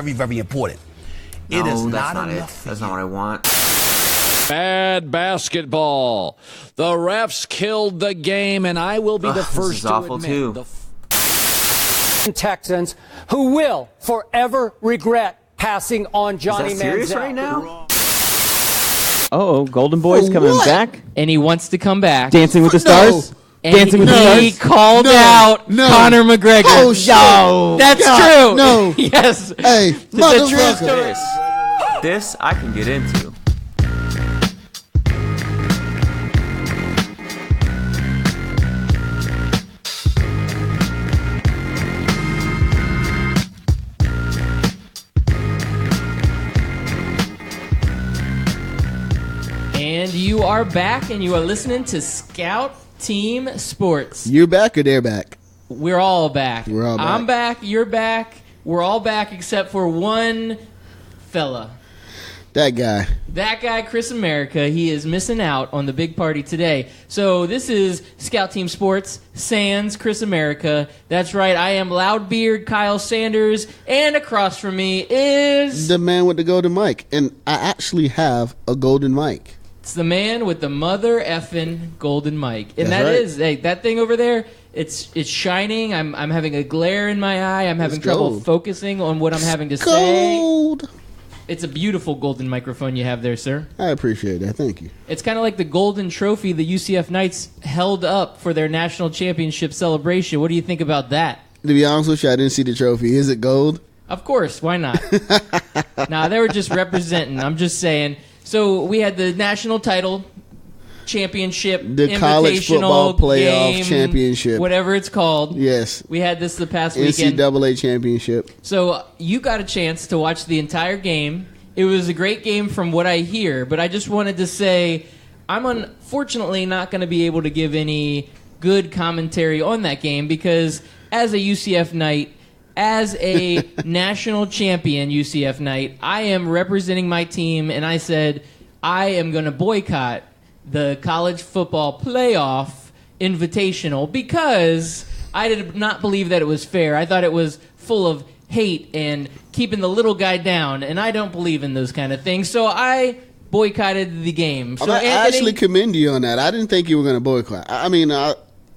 very, very important. No, it is that's not not enough. it. That's not what I want. Bad basketball. The refs killed the game, and I will be the first this is to awful admit. too. Texans who will forever regret passing on Johnny Is that serious Manziel. right now? Golden Boy's coming back. And he wants to come back. Dancing with the Stars? And Dancing with the he Stars? called out Conor McGregor. Oh, shit. No. That's God, true. no. Yes. Hey, It's a true motherfucker. story. This I can get into. And you are back, and you are listening to Scout Team Sports. You're back or they're back? We're all back. We're all back. I'm back. You're back. We're all back except for one fella. That guy. That guy, Chris America, he is missing out on the big party today. So this is Scout Team Sports, sans Chris America. That's right, I am Loudbeard Kyle Sanders, and across from me is... The man with the golden mic. And I actually have a golden mic. It's the man with the mother effing golden mic. And That's that right. is, hey, that thing over there, it's shining. I'm having a glare in my eye. I'm having It's trouble gold. focusing on what I'm having to say. Gold. It's a beautiful golden microphone you have there, sir. I appreciate that. Thank you. It's kind of like the golden trophy the UCF Knights held up for their national championship celebration. What do you think about that? To be honest with you, I didn't see the trophy. Is it gold? Of course, why not? Nah, they were just representing. I'm just saying. So we had the national title, championship, The college football invitational playoff game, championship. whatever it's called. Yes. We had this the past weekend. NCAA championship. So you got a chance to watch the entire game. It was a great game from what I hear, but I just wanted to say I'm unfortunately not going to be able to give any good commentary on that game because as a UCF Knight, as a national champion UCF Knight, I am representing my team, and I said I am going to boycott the college football playoff invitational because I did not believe that it was fair. I thought it was full of hate and keeping the little guy down, and I don't believe in those kind of things. So I boycotted the game. So I Anthony, actually commend you on that. I didn't think you were going to boycott. I mean,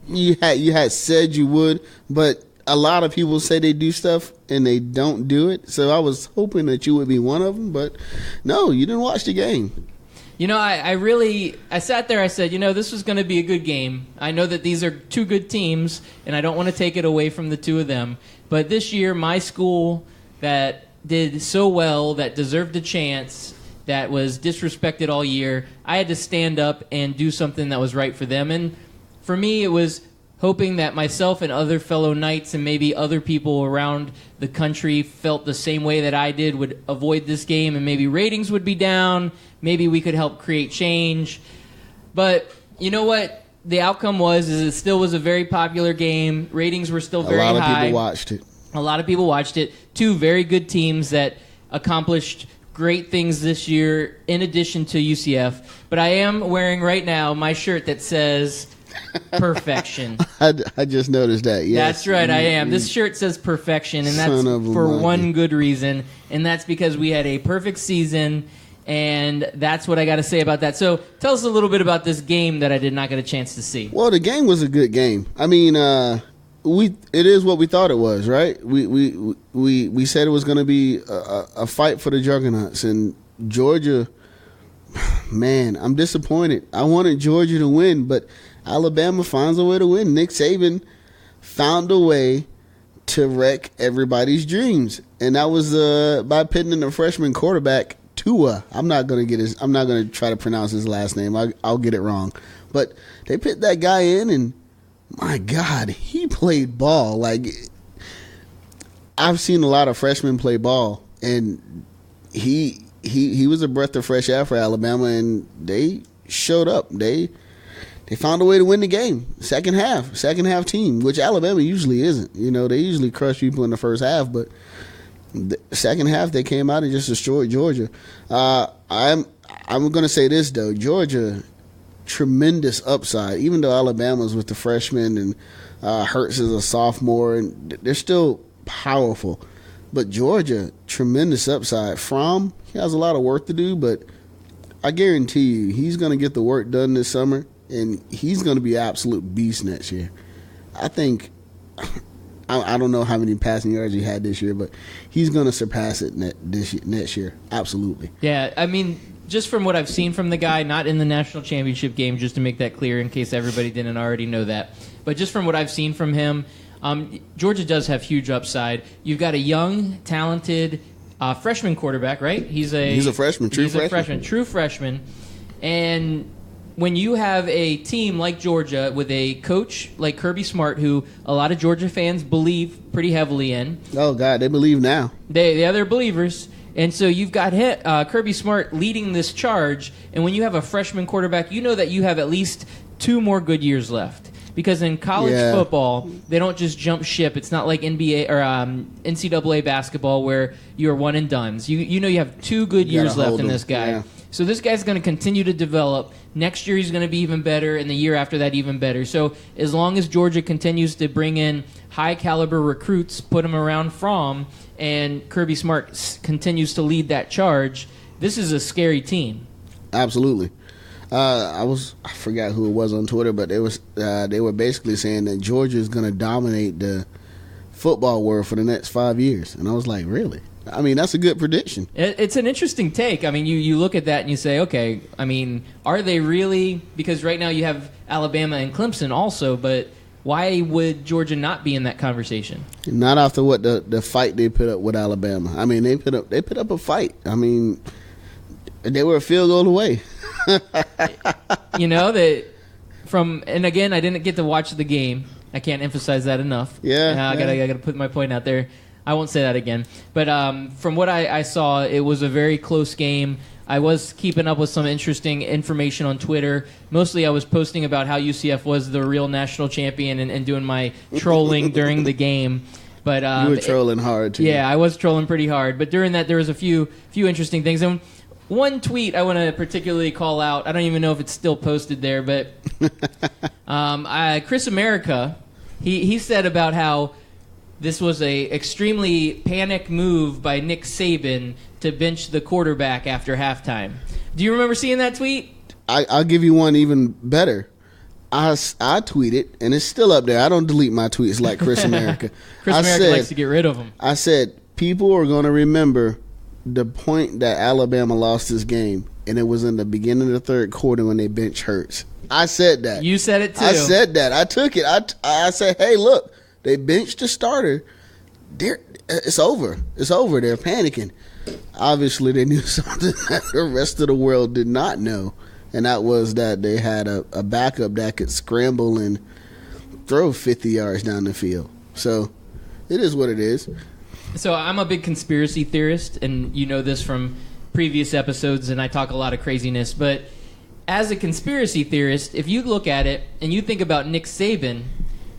you had said you would, but a lot of people say they do stuff and they don't do it. So I was hoping that you would be one of them, but no, you didn't watch the game. You know, I sat there, I said, this was going to be a good game. I know that these are two good teams, and I don't want to take it away from the two of them. But this year, my school that did so well, that deserved a chance, that was disrespected all year, I had to stand up and do something that was right for them. And for me, it was hoping that myself and other fellow Knights and maybe other people around the country felt the same way that I did, would avoid this game, and maybe ratings would be down. Maybe we could help create change. But you know what? The outcome was it still was a very popular game. Ratings were still very high. A lot of people watched it. A lot of people watched it. Two very good teams that accomplished great things this year in addition to UCF. But I am wearing right now my shirt that says perfection. I just noticed that, yes. That's right, I am. This shirt says perfection, and that's Son of a for monkey. one good reason, and that's because we had a perfect season, and that's what I got to say about that. So tell us a little bit about this game that I did not get a chance to see. Well, the game was a good game. I mean, it is what we thought it was, right? We said it was going to be a fight for the juggernauts, and Georgia, man, I'm disappointed. I wanted Georgia to win, but Alabama finds a way to win. Nick Saban found a way to wreck everybody's dreams, and that was by pitting the freshman quarterback Tua. I'm not going to try to pronounce his last name. I'll get it wrong, but they put that guy in, and my God, he played ball. Like, I've seen a lot of freshmen play ball, and he was a breath of fresh air for Alabama, and they showed up. They found a way to win the game. Second half team, which Alabama usually isn't. They usually crush people in the first half, but the second half they came out and just destroyed Georgia. I'm going to say this though, Georgia, tremendous upside. Even though Alabama's with the freshmen and Hurts is a sophomore, and they're still powerful. But Georgia, tremendous upside. He has a lot of work to do, but I guarantee you he's going to get the work done this summer, and he's going to be an absolute beast next year. I think, I don't know how many passing yards he had this year, but he's going to surpass it next year. Absolutely. Yeah, I mean, just from what I've seen from the guy, not in the national championship game, just to make that clear in case everybody didn't already know that, but just from what I've seen from him, Georgia does have huge upside. You've got a young, talented freshman quarterback, right? He's a freshman, true freshman. And when you have a team like Georgia with a coach like Kirby Smart, who a lot of Georgia fans believe pretty heavily in. Oh, God, they believe now. They're believers. And so you've got Kirby Smart leading this charge. And when you have a freshman quarterback, you know that you have at least 2 more good years left. Because in college football, they don't just jump ship. It's not like NBA or NCAA basketball where you're one and dones. You know you have 2 good years left in this guy. Yeah. So this guy's going to continue to develop. Next year he's going to be even better, and the year after that even better. So as long as Georgia continues to bring in high-caliber recruits, put them around Fromm, and Kirby Smart continues to lead that charge, this is a scary team. Absolutely. I forgot who it was on Twitter, but they were basically saying that Georgia is going to dominate the football world for the next 5 years, and I was like, really? I mean, that's a good prediction. It's an interesting take. I mean, you look at that and you say, okay, I mean, are they really? Because right now you have Alabama and Clemson also, but why would Georgia not be in that conversation? Not after what the fight they put up with Alabama. I mean, they put up a fight. I mean, they were a field goal away. And again, I didn't get to watch the game. I can't emphasize that enough. I gotta put my point out there. I won't say that again. But from what I saw, it was a very close game. I was keeping up with some interesting information on Twitter. Mostly I was posting about how UCF was the real national champion and doing my trolling during the game. But you were trolling hard, too. Yeah, I was trolling pretty hard. But during that, there was a few interesting things. And one tweet I want to particularly call out. I don't even know if it's still posted there, but Chris America, he said about how this was a extremely panic move by Nick Saban to bench the quarterback after halftime. Do you remember seeing that tweet? I'll give you one even better. I tweeted, and it's still up there. I don't delete my tweets like Chris America. America likes to get rid of them. I said, people are going to remember the point that Alabama lost this game, and it was in the beginning of the third quarter when they benched Hurts. I said that. You said it too. I said that. I took it. I said, hey, look, they benched the starter. It's over. It's over. They're panicking. Obviously, they knew something that the rest of the world did not know, and that was that they had a backup that could scramble and throw 50 yards down the field. So it is what it is. So I'm a big conspiracy theorist, and you know this from previous episodes, and I talk a lot of craziness. But as a conspiracy theorist, if you look at it and you think about Nick Saban,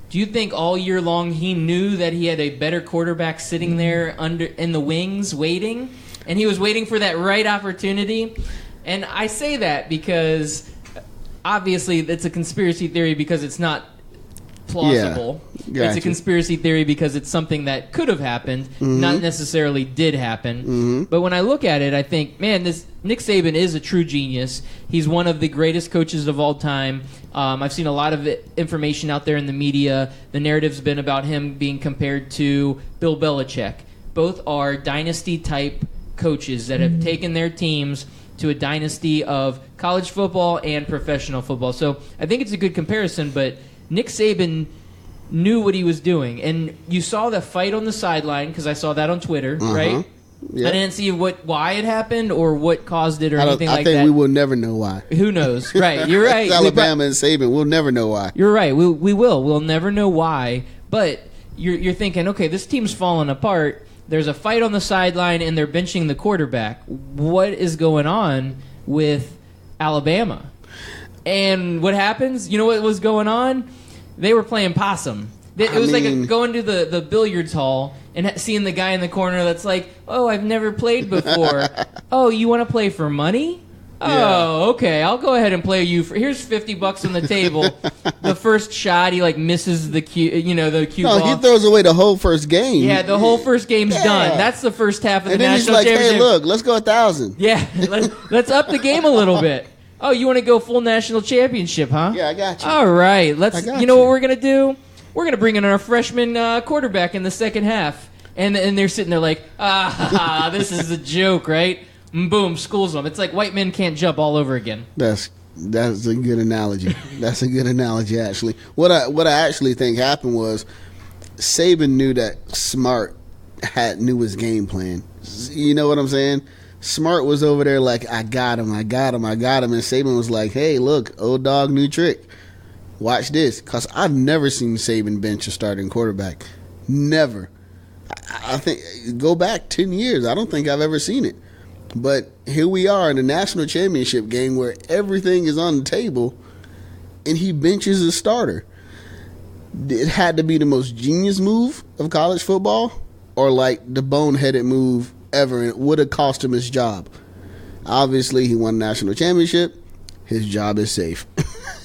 do you think all year long he knew that he had a better quarterback sitting there in the wings waiting, and he was waiting for that right opportunity? And I say that because obviously it's a conspiracy theory because it's not plausible. Yeah, it's a conspiracy theory because it's something that could have happened, not necessarily did happen. But when I look at it, I think, man, this Nick Saban is a true genius. He's one of the greatest coaches of all time. I've seen a lot of information out there in the media. The narrative's been about him being compared to Bill Belichick. Both are dynasty-type coaches that have taken their teams to a dynasty of college football and professional football. So I think it's a good comparison, but Nick Saban knew what he was doing. And you saw the fight on the sideline, because I saw that on Twitter, right? Yep. I didn't see why it happened or what caused it or anything like that. I think we will never know why. Who knows? Right, you're right. It's Alabama and Saban. We'll never know why. You're right. We will. We'll never know why. But you're thinking, okay, this team's falling apart. There's a fight on the sideline, and they're benching the quarterback. What is going on with Alabama? And what happens? You know what was going on? They were playing possum. It was like going to the billiards hall and seeing the guy in the corner that's like, oh, I've never played before. Oh, you want to play for money? Oh, okay. I'll go ahead and play you. Here's $50 on the table. The first shot, he like misses the cue. The cue No, ball. he throws away the whole first game. Yeah, the whole first game's done. That's the first half of And the then he's national like, championship. hey, look, let's go 1,000. Yeah, let's up the game a little bit. Oh, you want to go full national championship, huh? Yeah, I got you. All right, let's. I got You know you. what we're gonna do? We're gonna bring in our freshman quarterback in the second half, and they're sitting there like, this is a joke, right? And boom, schools them. It's like white men can't jump all over again. That's a good analogy. That's a good analogy, actually. What I actually think happened was Saban knew that Smart knew his game plan. You know what I'm saying? Smart was over there like, I got him. And Saban was like, hey, look, old dog, new trick. Watch this. Because I've never seen Saban bench a starting quarterback. Never. I think, go back 10 years. I don't think I've ever seen it. But here we are in the national championship game where everything is on the table and he benches a starter. It had to be the most genius move of college football or like the boneheaded move ever, and it would have cost him his job. Obviously, he won a national championship. His job is safe.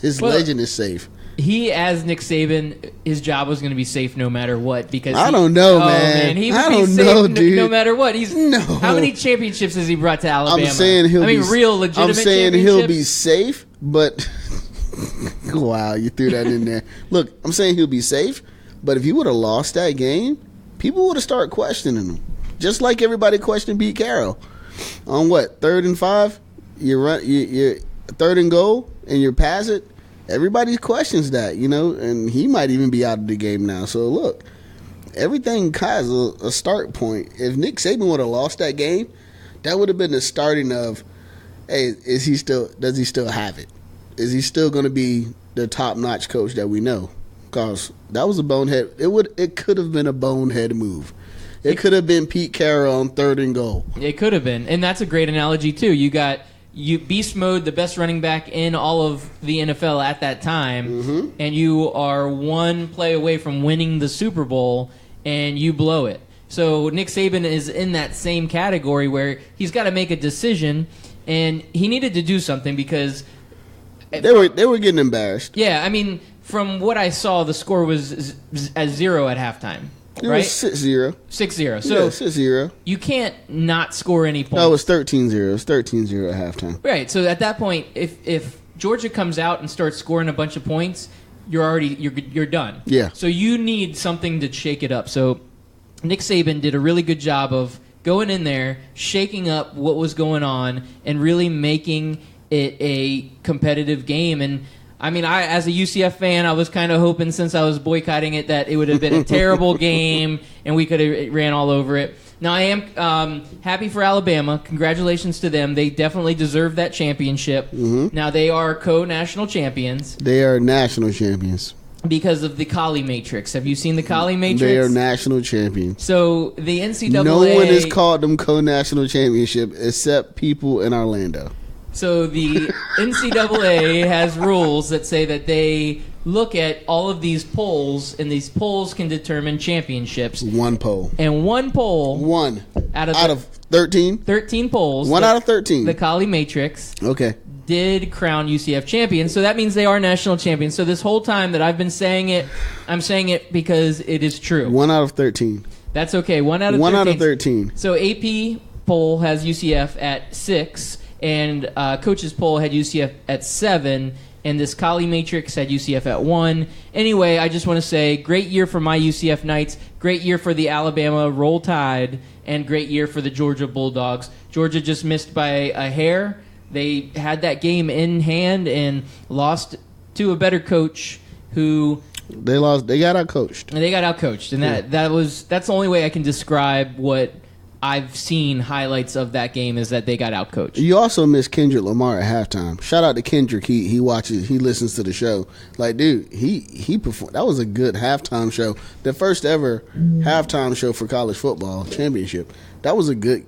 His legend is safe. He, as Nick Saban, his job was going to be safe no matter what. Because I don't know, man. He would I be don't safe know, dude. no matter what. No. How many championships has he brought to Alabama? I'm saying real legitimate. I'm saying championships? he'll be safe, but wow, you threw that in there. Look, I'm saying he'll be safe, but if he would have lost that game, people would have started questioning him. Just like everybody questioned Pete Carroll on what 3rd and 5, you're 3rd and goal and you pass it. Everybody questions that, and he might even be out of the game now. So look, everything has a start point. If Nick Saban would have lost that game, that would have been the starting of, hey, does he still have it? Is he still going to be the top-notch coach that we know? Because that was a bonehead. It could have been a bonehead move. It could have been Pete Carroll on 3rd and goal. It could have been. And that's a great analogy, too. You got beast mode, the best running back in all of the NFL at that time, and you are one play away from winning the Super Bowl, and you blow it. So Nick Saban is in that same category where he's got to make a decision, and he needed to do something because they were getting embarrassed. Yeah, I mean, from what I saw, the score was at 0 at halftime. It right? was 6-0. 6-0. So yeah, 6-0. You can't not score any points. No, it was 13-0. It was 13-0 at halftime. Right. So at that point, if Georgia comes out and starts scoring a bunch of points, you're done. Yeah. So you need something to shake it up. So Nick Saban did a really good job of going in there, shaking up what was going on, and really making it a competitive game. And I mean, as a UCF fan, I was kind of hoping, since I was boycotting it, that it would have been a terrible game and we could have ran all over it. Now, I am happy for Alabama. Congratulations to them. They definitely deserve that championship. Now, they are co-national champions. They are national champions. Because of the Collie Matrix. Have you seen the Collie Matrix? They are national champions. So, the NCAA... No one has called them co-national championship except people in Orlando. So the NCAA has rules that say that they look at all of these polls, and these polls can determine championships. One poll. And one poll... One. Out of 13? 13 polls. One out of 13. The Collie Matrix. Okay. Did crown UCF champions. So that means they are national champions. So this whole time that I've been saying it, I'm saying it because it is true. 1 out of 13. That's okay. 1 out of 13. 1 out of 13. So AP poll has UCF at 6. And Coach's poll had UCF at 7, and this Collie Matrix had UCF at 1. Anyway, I just want to say, great year for my UCF Knights, great year for the Alabama Roll Tide, and great year for the Georgia Bulldogs. Georgia just missed by a hair. They had that game in hand and lost to a better coach who... They lost. They got outcoached. And they got outcoached, and that's the only way I can describe what I've seen highlights of that game, is that they got outcoached. You also missed Kendrick Lamar at halftime. Shout out to Kendrick. He listens to the show. Like, dude, he performed. That was a good halftime show. The first ever halftime show for college football championship. That was a good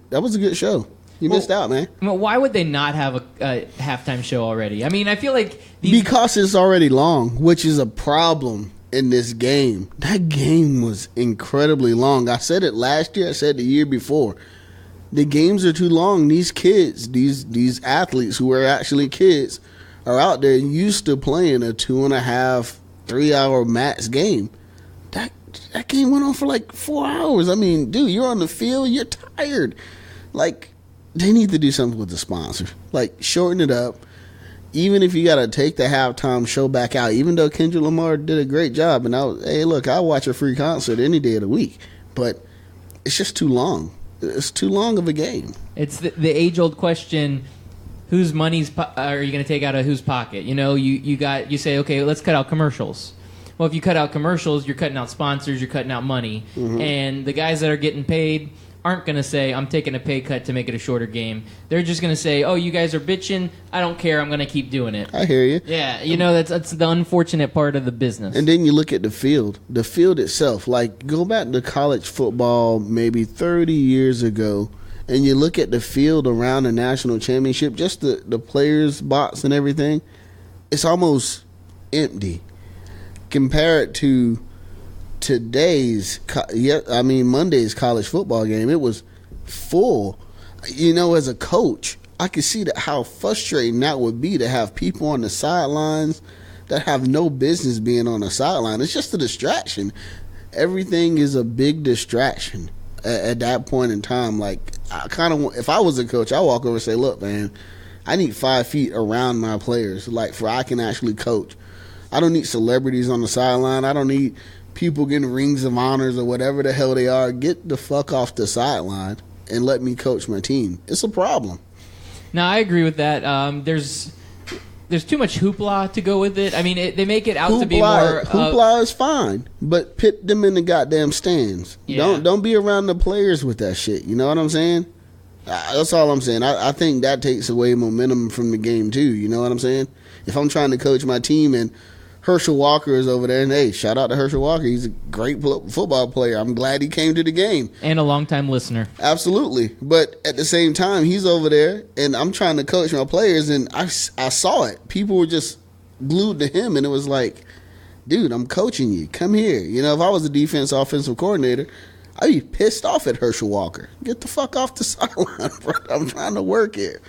show. You missed out, man. Well, why would they not have a halftime show already? I mean, I feel like because it's already long, which is a problem in this game. That game was incredibly long. I said it last year. I said the year before. The games are too long. These kids, these athletes who are actually kids, are out there used to playing a 2.5, 3 hour max game. That game went on for like 4 hours. I mean, dude, you're on the field, you're tired. Like, they need to do something with the sponsor. Like, shorten it up. Even if you got to take the halftime show back out, even though Kendrick Lamar did a great job, and hey, look, I'll watch a free concert any day of the week, but it's just too long. It's too long of a game. It's the age-old question: whose money's are you going to take out of whose pocket? You know, you say, okay, let's cut out commercials. Well, if you cut out commercials, you're cutting out sponsors, you're cutting out money, and the guys that are getting paid aren't going to say, I'm taking a pay cut to make it a shorter game. They're just going to say, oh, you guys are bitching. I don't care. I'm going to keep doing it. I hear you. Yeah, you know, that's the unfortunate part of the business. And then you look at the field itself. Like, go back to college football maybe 30 years ago, and you look at the field around the national championship, just the players' box and everything, it's almost empty. Compare it to Monday's college football game. It was full. You know, as a coach, I could see how frustrating that would be to have people on the sidelines that have no business being on the sideline. It's just a distraction. Everything is a big distraction at that point in time. Like, if I was a coach, I'd walk over and say, look, man, I need 5 feet around my players, like, for I can actually coach. I don't need celebrities on the sideline. I don't need people getting rings of honors or whatever the hell they are. Get the fuck off the sideline and let me coach my team. It's a problem. No, I agree with that. There's too much hoopla to go with it. I mean, they make it out to be more... Hoopla is fine, but pit them in the goddamn stands. Yeah. Don't be around the players with that shit. You know what I'm saying? That's all I'm saying. I think that takes away momentum from the game, too. You know what I'm saying? If I'm trying to coach my team and Herschel Walker is over there, and hey, shout out to Herschel Walker. He's a great football player. I'm glad he came to the game. And a longtime listener. Absolutely. But at the same time, he's over there, and I'm trying to coach my players, and I saw it. People were just glued to him, and it was like, dude, I'm coaching you. Come here. You know, if I was a offensive coordinator, I'd be pissed off at Herschel Walker. Get the fuck off the sideline, bro. I'm trying to work here.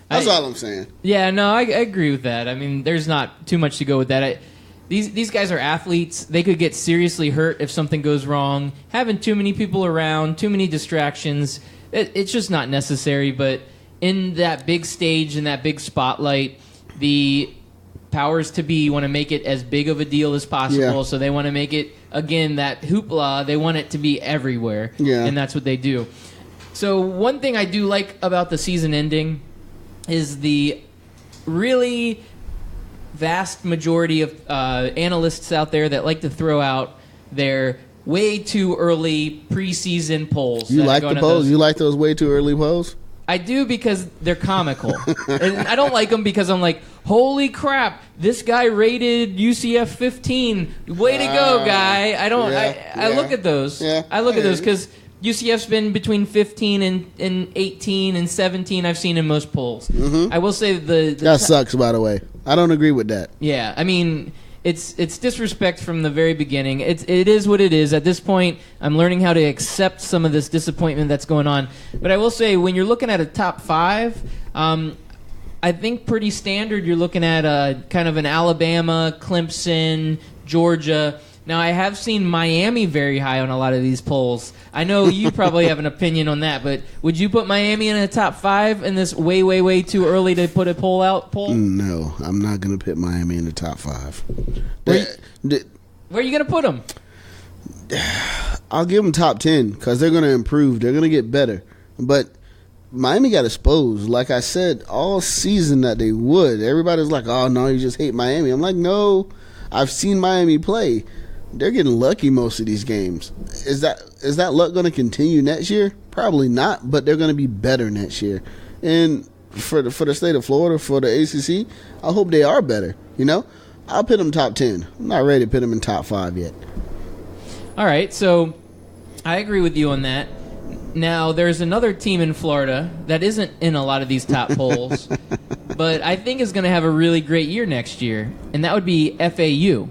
That's all I'm saying. Yeah, no, I agree with that. I mean, there's not too much to go with that. These guys are athletes. They could get seriously hurt if something goes wrong. Having too many people around, too many distractions, it's just not necessary. But in that big stage, in that big spotlight, the powers to be want to make it as big of a deal as possible. Yeah. So they want to make it, again, that hoopla, they want it to be everywhere. Yeah. And that's what they do. So one thing I do like about the season ending is the really vast majority of analysts out there that like to throw out their way too early preseason polls. You like the polls? You like those way too early polls? I do, because they're comical. And I don't like them because I'm like, holy crap, this guy rated UCF 15. Way to go, guy. I look at those. Yeah, I look at those because UCF's been between 15 and 18 and 17 I've seen in most polls. Mm-hmm. I will say that sucks, by the way. I don't agree with that. Yeah, I mean, it's disrespect from the very beginning. It is what it is. At this point, I'm learning how to accept some of this disappointment that's going on. But I will say, when you're looking at a top 5, I think pretty standard, you're looking at kind of an Alabama, Clemson, Georgia. Now, I have seen Miami very high on a lot of these polls. I know you probably have an opinion on that, but would you put Miami in a top 5 in this way, way, way too early to put a poll out? No, I'm not going to put Miami in the top 5. Where are you going to put them? I'll give them top 10 because they're going to improve. They're going to get better. But Miami got exposed. Like I said, all season that they would. Everybody's like, oh, no, you just hate Miami. I'm like, no, I've seen Miami play. They're getting lucky most of these games. Is that luck going to continue next year? Probably not, but they're going to be better next year. And for the state of Florida, for the ACC, I hope they are better. You know, I'll put them top 10. I'm not ready to put them in top 5 yet. All right, so I agree with you on that. Now, there's another team in Florida that isn't in a lot of these top polls, but I think is going to have a really great year next year, and that would be FAU.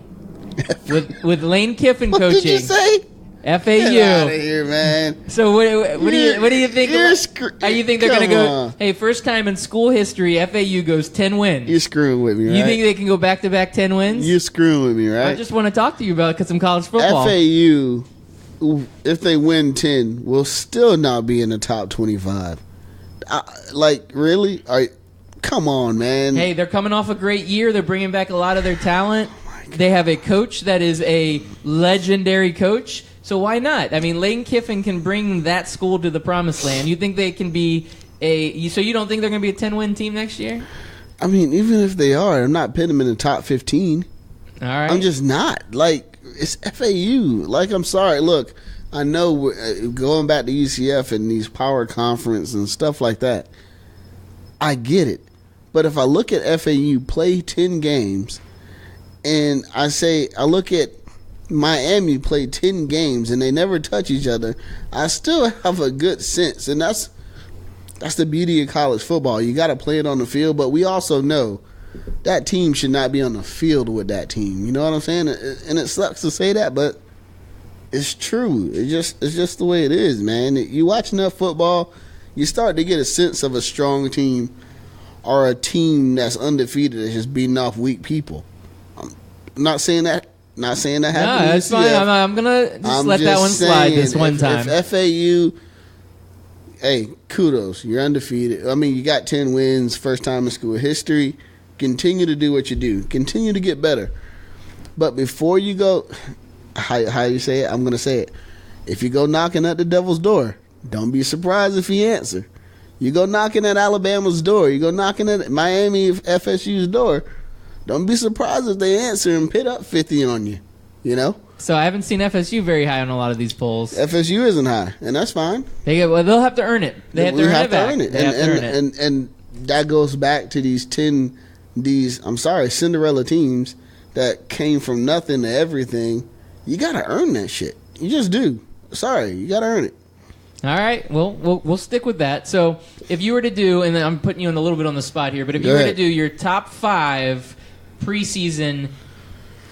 With Lane Kiffin coaching. What did you say? FAU. Get out of here, man. So what do you think? You think they're going to go? on. Hey, first time in school history, FAU goes 10 wins. You're screwing with me, right? You think they can go back-to-back 10 wins? You're screwing with me, right? I just want to talk to you about it because I'm college football. FAU, if they win 10, will still not be in the top 25. Really? Come on, man. Hey, they're coming off a great year. They're bringing back a lot of their talent. They have a coach that is a legendary coach. So why not? I mean, Lane Kiffin can bring that school to the promised land. You think they can be so you don't think they're going to be a 10-win team next year? I mean, even if they are, I'm not putting them in the top 15. All right. I'm just not. It's FAU. I'm sorry. Look, I know going back to UCF and these power conference and stuff like that, I get it. But if I look at FAU play 10 games, and I look at Miami play 10 games and they never touch each other, I still have a good sense. And that's the beauty of college football. You got to play it on the field, but we also know that team should not be on the field with that team. You know what I'm saying? And it sucks to say that, but it's true. It's just the way it is, man. You watch enough football, you start to get a sense of a strong team or a team that's undefeated that's just beating off weak people. I'm not saying that. Not saying that happened. No, that's fine. I'm gonna just let that one slide this one time. If FAU, hey, kudos. You're undefeated. I mean, you got 10 wins, first time in school history. Continue to do what you do. Continue to get better. But before you go, how you say it? I'm going to say it. If you go knocking at the devil's door, don't be surprised if he answer. You go knocking at Alabama's door. You go knocking at Miami FSU's door. Don't be surprised if they answer and pit up 50 on you. You know? So I haven't seen FSU very high on a lot of these polls. FSU isn't high, and that's fine. They'll have to earn it. They have to earn it. And that goes back to these Cinderella teams that came from nothing to everything. You got to earn that shit. You just do. Sorry, you got to earn it. All right. Well, we'll stick with that. So if you were to do, and I'm putting you in a little bit on the spot here, but if you were to do your top 5 preseason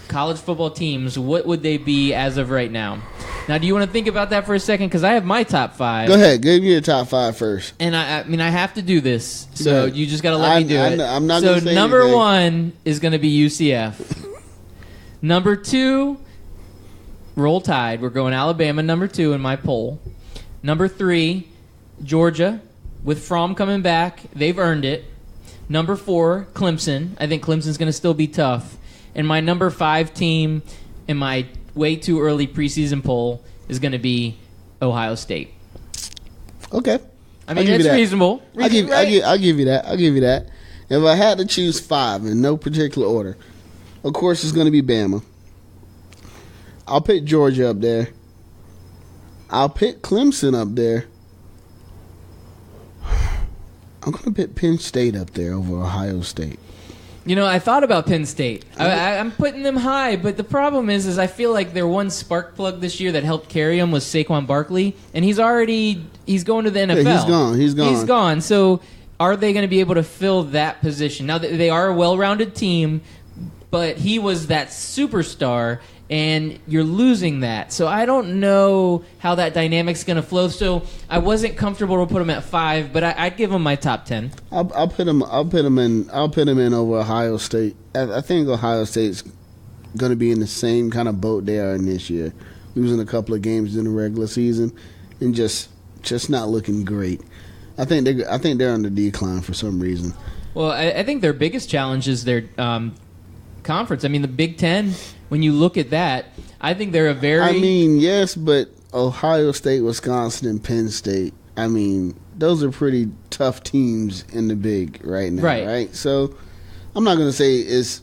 college football teams, what would they be as of right now? Now, do you want to think about that for a second? Because I have my top 5. Go ahead. Give me your top 5 first. And I mean, I have to do this, so you just got to let me do it. I'm not so gonna say number anything. 1 is going to be UCF. Number 2, Roll Tide. We're going Alabama, number 2 in my poll. Number 3, Georgia. With Fromm coming back, they've earned it. Number 4, Clemson. I think Clemson's going to still be tough. And my number 5 team in my way too early preseason poll is going to be Ohio State. Okay. I mean, it's reasonable. I'll give you that. If I had to choose 5 in no particular order, of course it's going to be Bama. I'll pick Georgia up there. I'll pick Clemson up there. I'm going to pick Penn State up there over Ohio State. You know, I thought about Penn State. I'm putting them high, but the problem is I feel like their one spark plug this year that helped carry them was Saquon Barkley, and he's going to the NFL. Yeah, he's gone. So are they going to be able to fill that position? Now, they are a well-rounded team, but he was that superstar, and you're losing that. So I don't know how that dynamic's going to flow. So I wasn't comfortable to put him at 5, but I'd give him my top 10. I'll put him in over Ohio State. I think Ohio State's going to be in the same kind of boat they are in this year, losing a couple of games in the regular season and just not looking great. I think they're on the decline for some reason. Well, I think their biggest challenge is their conference. I mean, the Big Ten, when you look at that, I think they're a very... I mean, yes, but Ohio State, Wisconsin, and Penn State, I mean, those are pretty tough teams in the Big right now, right? So I'm not going to say it's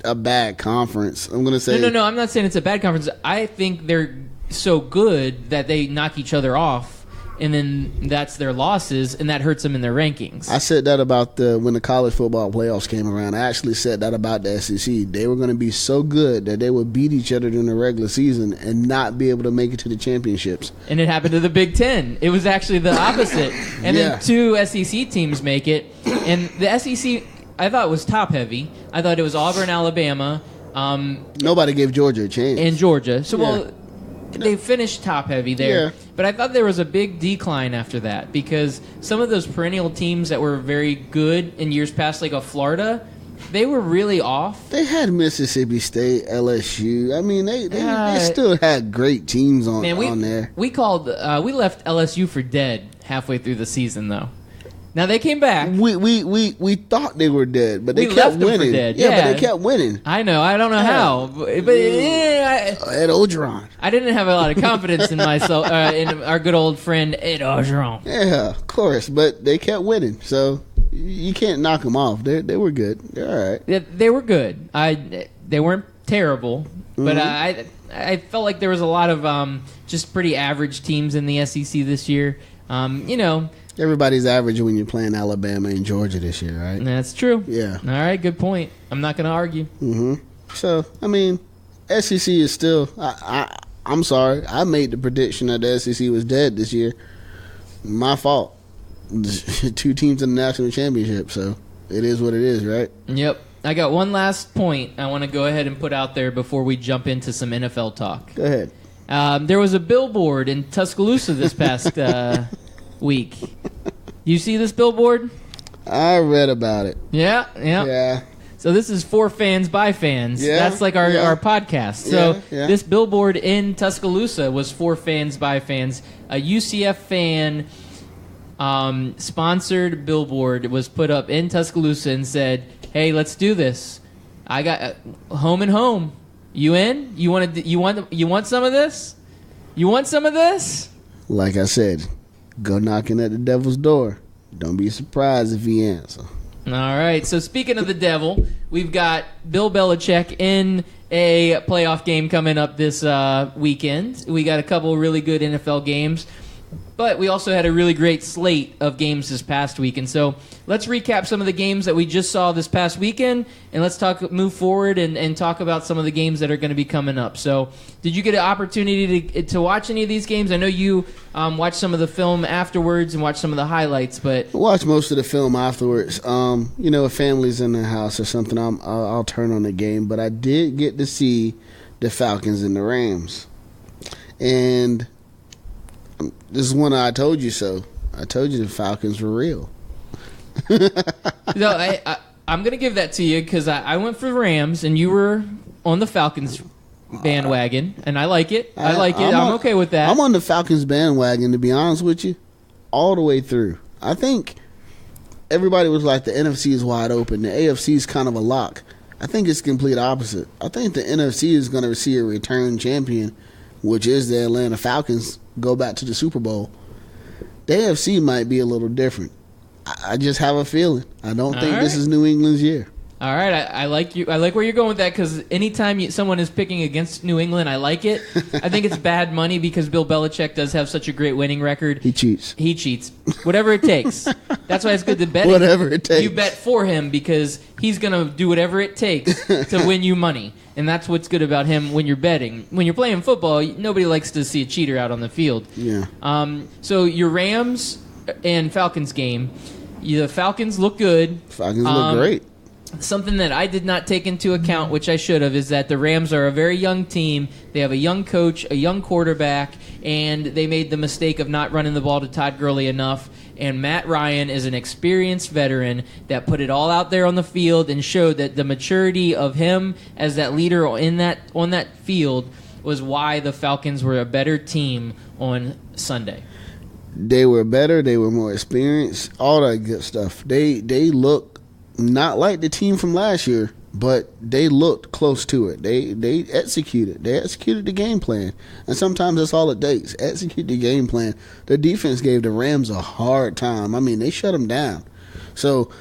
a bad conference. I'm going to say... No, I'm not saying it's a bad conference. I think they're so good that they knock each other off, and then that's their losses, and that hurts them in their rankings. I said that about when the college football playoffs came around. I actually said that about the SEC. They were going to be so good that they would beat each other during the regular season and not be able to make it to the championships. And it happened to the Big Ten. It was actually the opposite. And then 2 SEC teams make it. And the SEC, I thought, was top-heavy. I thought it was Auburn, Alabama. Nobody gave Georgia a chance. And Georgia. So, they finished top heavy there. Yeah. But I thought there was a big decline after that because some of those perennial teams that were very good in years past, like a Florida, they were really off. They had Mississippi State, LSU. I mean, they still had great teams on there. We left LSU for dead halfway through the season, though. Now they came back. We thought they were dead, but they We kept left them for winning. dead. Yeah, but Yeah. they kept winning. I know. I don't know how, but Ed Ogeron. I didn't have a lot of confidence in myself, in our good old friend Ed Ogeron. Yeah, of course, but they kept winning, so you can't knock them off. They were good. They're all right. Yeah, they were good. They weren't terrible, but I felt like there was a lot of just pretty average teams in the SEC this year. Everybody's average when you're playing Alabama and Georgia this year, right? That's true. Yeah. All right, good point. I'm not going to argue. So, I mean, SEC is still. I'm sorry. I made the prediction that the SEC was dead this year. My fault. 2 teams in the national championship, so it is what it is, right? Yep. I got one last point I want to go ahead and put out there before we jump into some NFL talk. Go ahead. There was a billboard in Tuscaloosa this past week. You see this billboard? I read about it. Yeah. Yeah. So this is for fans by fans. Yeah, That's like our podcast. So Yeah. this billboard in Tuscaloosa was for fans by fans. A UCF fan sponsored billboard was put up in Tuscaloosa and said, "Hey, let's do this. I got home and home. You in? You want some of this? You want some of this?" Like I said, go knocking at the devil's door. Don't be surprised if he answer. All right. So speaking of the devil, we've got Bill Belichick in a playoff game coming up this weekend. We got a couple of really good NFL games, but we also had a really great slate of games this past week. And so let's recap some of the games that we just saw this past weekend, and let's move forward and talk about some of the games that are going to be coming up. So did you get an opportunity to watch any of these games? I know you watched some of the film afterwards and watched some of the highlights, but Watch most of the film afterwards. If family's in the house or something, I'll turn on the game. But I did get to see the Falcons and the Rams. And this is one I told you so. I told you the Falcons were real. no, I'm going to give that to you because I went for Rams and you were on the Falcons bandwagon, and I like it. I'm okay with that. I'm on the Falcons bandwagon, to be honest with you, all the way through. I think everybody was like, the NFC is wide open. The AFC is kind of a lock. I think it's complete opposite. I think the NFC is going to see a return champion, which is the Atlanta Falcons, go back to the Super Bowl. The AFC might be a little different. I just have a feeling. I don't think this is New England's year. All right, I like you. I like where you're going with that because anytime someone is picking against New England, I like it. I think it's bad money because Bill Belichick does have such a great winning record. He cheats. Whatever it takes. That's why it's good to bet. Whatever it takes. You bet for him because he's going to do whatever it takes to win you money. And that's what's good about him when you're betting. When you're playing football, nobody likes to see a cheater out on the field. Yeah. So your Rams and Falcons game, the Falcons look good. Falcons look great. Something that I did not take into account, which I should have, is that the Rams are a very young team. They have a young coach, a young quarterback, and they made the mistake of not running the ball to Todd Gurley enough. And Matt Ryan is an experienced veteran that put it all out there on the field and showed that the maturity of him as that leader on that field was why the Falcons were a better team on Sunday. They were better. They were more experienced. All that good stuff. They look not like the team from last year, but they looked close to it. They executed. They executed the game plan. And sometimes that's all it takes. Execute the game plan. The defense gave the Rams a hard time. I mean, they shut them down. So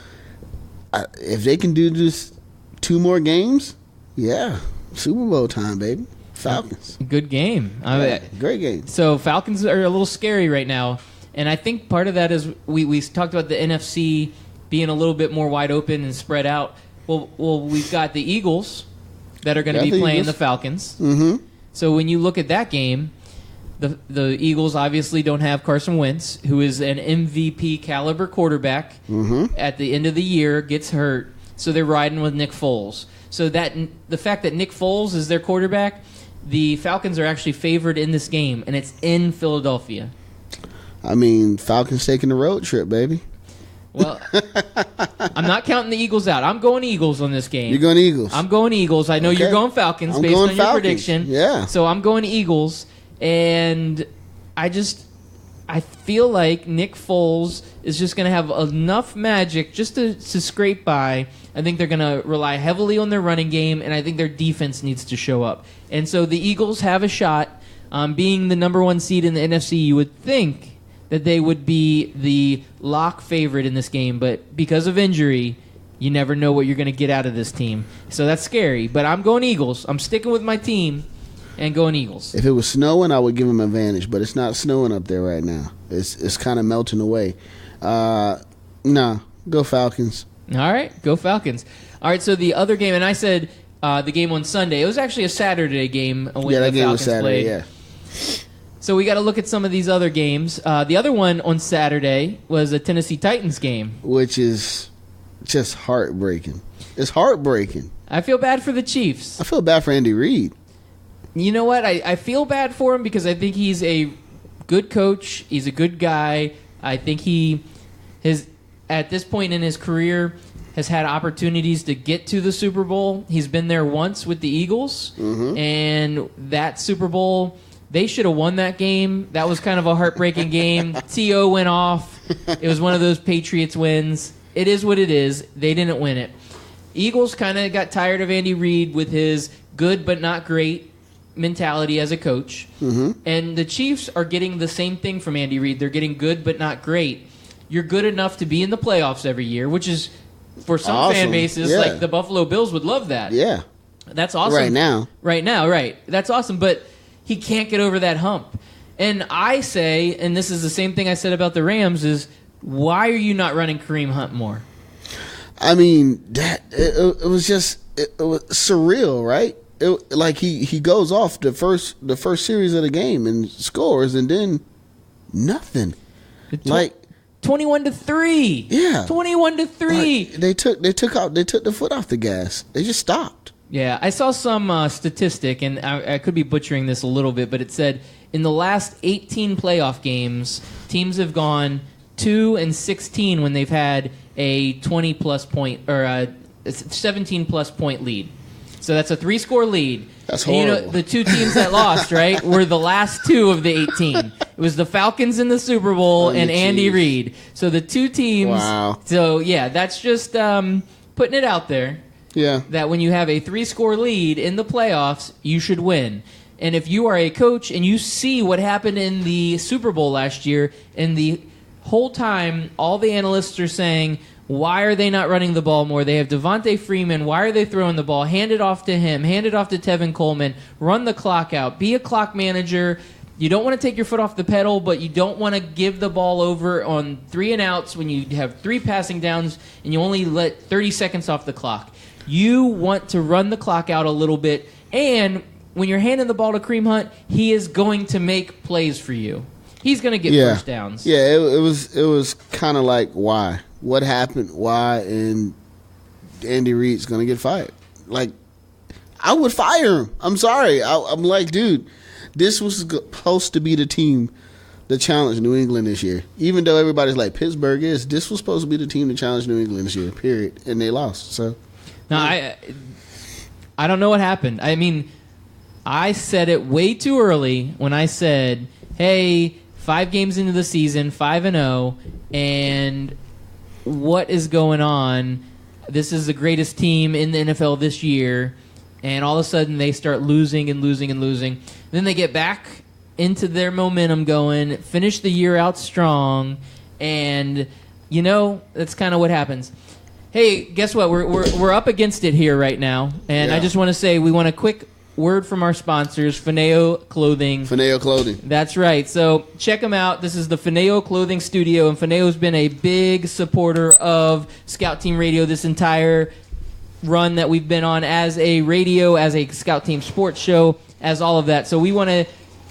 if they can do this 2 more games, yeah, Super Bowl time, baby. Falcons. Good game. Great game. So Falcons are a little scary right now. And I think part of that is we talked about the NFC being a little bit more wide open and spread out. Well, we've got the Eagles that are going to be playing the Falcons. Mm-hmm. So when you look at that game, the Eagles obviously don't have Carson Wentz, who is an MVP caliber quarterback. Mm-hmm. At the end of the year, gets hurt. So they're riding with Nick Foles. So the fact that Nick Foles is their quarterback, the Falcons are actually favored in this game, and it's in Philadelphia. I mean, Falcons taking the road trip, baby. Well, I'm not counting the Eagles out. I'm going Eagles on this game. You're going Eagles. I'm going Eagles. I know Okay. you're going Falcons I'm based going on your Falcons. prediction. Yeah. So I'm going Eagles, and I feel like Nick Foles is just going to have enough magic just to scrape by. I think they're going to rely heavily on their running game, and I think their defense needs to show up. And so the Eagles have a shot. Being the number 1 seed in the NFC, you would think that they would be the lock favorite in this game, but because of injury, you never know what you're going to get out of this team. So that's scary, but I'm going Eagles. I'm sticking with my team and going Eagles. If it was snowing, I would give them advantage, but it's not snowing up there right now. It's kind of melting away. Nah, go Falcons. All right, go Falcons. All right, so the other game, and I said the game on Sunday. It was actually a Saturday game when Yeah, that the game Falcons was Saturday, played. yeah. So we got to look at some of these other games. The other one on Saturday was a Tennessee Titans game. Which is just heartbreaking. It's heartbreaking. I feel bad for the Chiefs. I feel bad for Andy Reid. You know what? I feel bad for him because I think he's a good coach. He's a good guy. I think he has, at this point in his career, has had opportunities to get to the Super Bowl. He's been there once with the Eagles, and that Super Bowl, they should have won that game. That was kind of a heartbreaking game. T.O. went off. It was one of those Patriots wins. It is what it is. They didn't win it. Eagles kind of got tired of Andy Reid with his good but not great mentality as a coach. And the Chiefs are getting the same thing from Andy Reid. They're getting good but not great. You're good enough to be in the playoffs every year, which is, for some Awesome. fan bases, Yeah. like the Buffalo Bills would love that. Yeah. That's awesome. Right now. Right now, right. That's awesome, but he can't get over that hump. And I say, and this is the same thing I said about the Rams, is why are you not running Kareem Hunt more? I mean, it was just it was surreal, right? Like he goes off the first series of the game and scores, and then nothing. Like 21-3. Yeah. 21-3. like, they took the foot off the gas. They just stopped. Yeah, I saw some statistic, and I could be butchering this a little bit, but it said in the last 18 playoff games, teams have gone 2-16 when they've had a 20-plus point or a 17-plus point lead. So that's a 3-score lead. That's And horrible. the two teams that lost, right, were the last two of the 18. It was the Falcons in the Super Bowl and the Andy Chiefs. Reid. So the two teams. Wow. So, yeah, that's just putting it out there. Yeah. That when you have a 3-score lead in the playoffs, you should win. And if you are a coach and you see what happened in the Super Bowl last year, and the whole time all the analysts are saying, why are they not running the ball more? They have Devontae Freeman. Why are they throwing the ball? Hand it off to him. Hand it off to Tevin Coleman. Run the clock out. Be a clock manager. You don't want to take your foot off the pedal, but you don't want to give the ball over on 3 and outs when you have 3 passing downs and you only let 30 seconds off the clock. You want to run the clock out a little bit, and when you're handing the ball to Kareem Hunt, he is going to make plays for you. He's going to get first downs. Yeah, it was kind of like, why? What happened? Why? And Andy Reid's going to get fired. Like, I would fire him. I'm sorry. I'm like, dude, this was supposed to be the team that challenged New England this year. Even though everybody's like, Pittsburgh is, this was supposed to be the team that challenged New England this year, period. And they lost, so. No, I don't know what happened. I mean, I said it way too early when I said, hey, 5 games into the season, 5-0, and what is going on? This is the greatest team in the NFL this year, and all of a sudden they start losing and losing and losing. Then they get back into their momentum going, finish the year out strong, and, you know, that's kind of what happens. Hey, guess what? We're up against it here right now, and I just want to say we want a quick word from our sponsors, Fineo Clothing. Fineo Clothing. That's right. So check them out. This is the Fineo Clothing Studio, and Fineo's been a big supporter of Scout Team Radio this entire run that we've been on as a radio, as a Scout Team sports show, as all of that. So we want to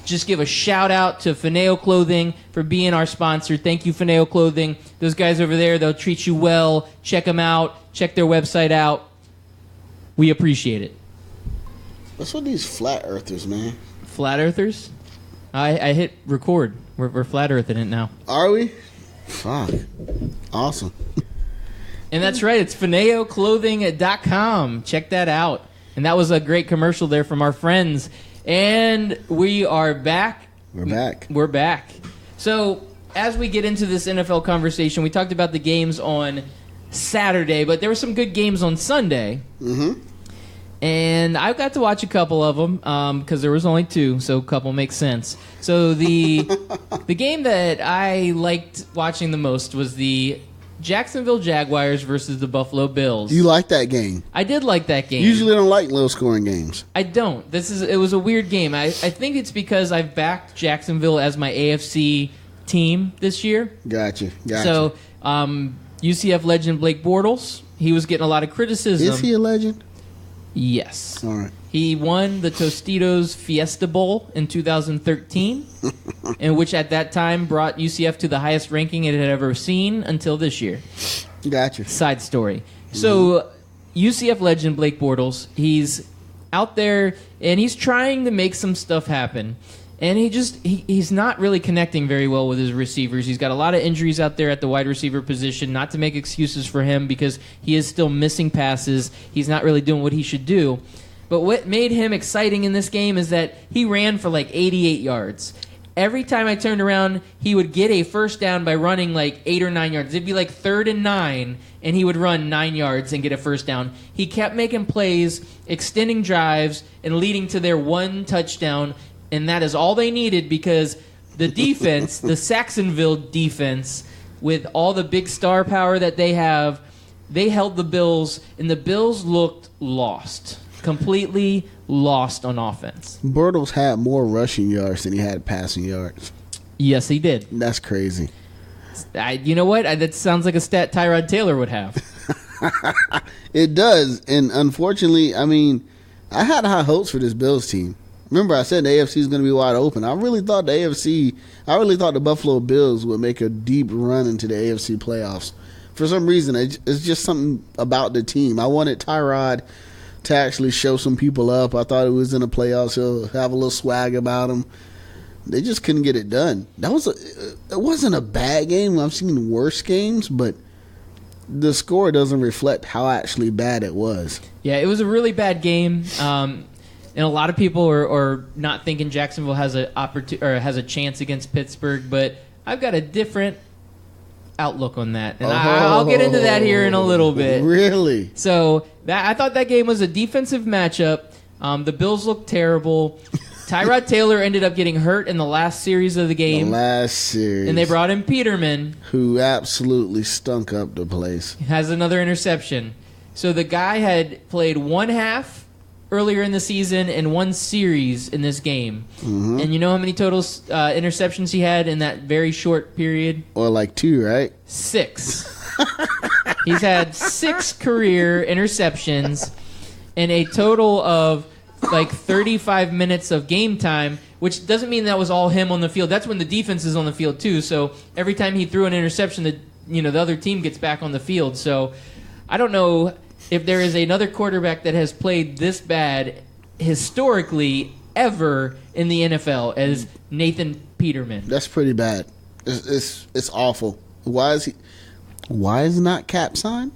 just give a shout out to Fineo Clothing for being our sponsor. Thank you, Fineo Clothing. Those guys over there, they'll treat you well. Check them out. Check their website out. We appreciate it. What's with these flat earthers, man? Flat Earthers? I hit record. We're flat earthing it now. Are we? Fuck. Awesome. And that's right. It's FineoClothing.com. Check that out. And that was a great commercial there from our friends. And we are back. We're back. So as we get into this NFL conversation, we talked about the games on Saturday, but there were some good games on Sunday. Mm-hmm. And I got to watch a couple of them because there was only two, so a couple makes sense. So the game that I liked watching the most was the Jacksonville Jaguars versus the Buffalo Bills. You like that game? I did like that game. Usually don't like low-scoring games. I don't. It was a weird game. I think it's because I've backed Jacksonville as my AFC team this year. Gotcha. So UCF legend Blake Bortles, he was getting a lot of criticism. Is he a legend? Yes. All right. He won the Tostitos Fiesta Bowl in 2013, in which at that time brought UCF to the highest ranking it had ever seen until this year. Gotcha. Side story. So UCF legend Blake Bortles, he's out there and he's trying to make some stuff happen. And he's not really connecting very well with his receivers. He's got a lot of injuries out there at the wide receiver position, not to make excuses for him because he is still missing passes. He's not really doing what he should do. But what made him exciting in this game is that he ran for like 88 yards. Every time I turned around, he would get a first down by running like 8 or 9 yards. It'd be like 3rd and 9, and he would run 9 yards and get a first down. He kept making plays, extending drives, and leading to their one touchdown. And that is all they needed because the defense, the Saxonville defense, with all the big star power that they have, they held the Bills, and the Bills looked lost, completely lost on offense. Bortles had more rushing yards than he had passing yards. Yes, he did. That's crazy. You know what? That sounds like a stat Tyrod Taylor would have. It does, and unfortunately, I mean, I had high hopes for this Bills team. Remember, I said the AFC is going to be wide open. I really thought the Buffalo Bills would make a deep run into the AFC playoffs. For some reason, it's just something about the team. I wanted Tyrod to actually show some people up. I thought it was in the playoffs. He'll have a little swag about him. They just couldn't get it done. It wasn't a bad game. I've seen worse games, but the score doesn't reflect how actually bad it was. Yeah, it was a really bad game. And a lot of people are not thinking Jacksonville has a chance against Pittsburgh, but I've got a different outlook on that, and I'll get into that here in a little bit. Really? So I thought that game was a defensive matchup. The Bills looked terrible. Tyrod Taylor ended up getting hurt in the last series of the game. And they brought in Peterman, who absolutely stunk up the place. Has another interception. So the guy had played one half earlier in the season and one series in this game. Mm-hmm. And you know how many total interceptions he had in that very short period? Or like 2, right? 6. He's had 6 career interceptions and a total of like 35 minutes of game time, which doesn't mean that was all him on the field. That's when the defense is on the field too. So every time he threw an interception, the other team gets back on the field. So I don't know if there is another quarterback that has played this bad historically ever in the NFL as Nathan Peterman. That's pretty bad. It's awful. Why is not Cap signed?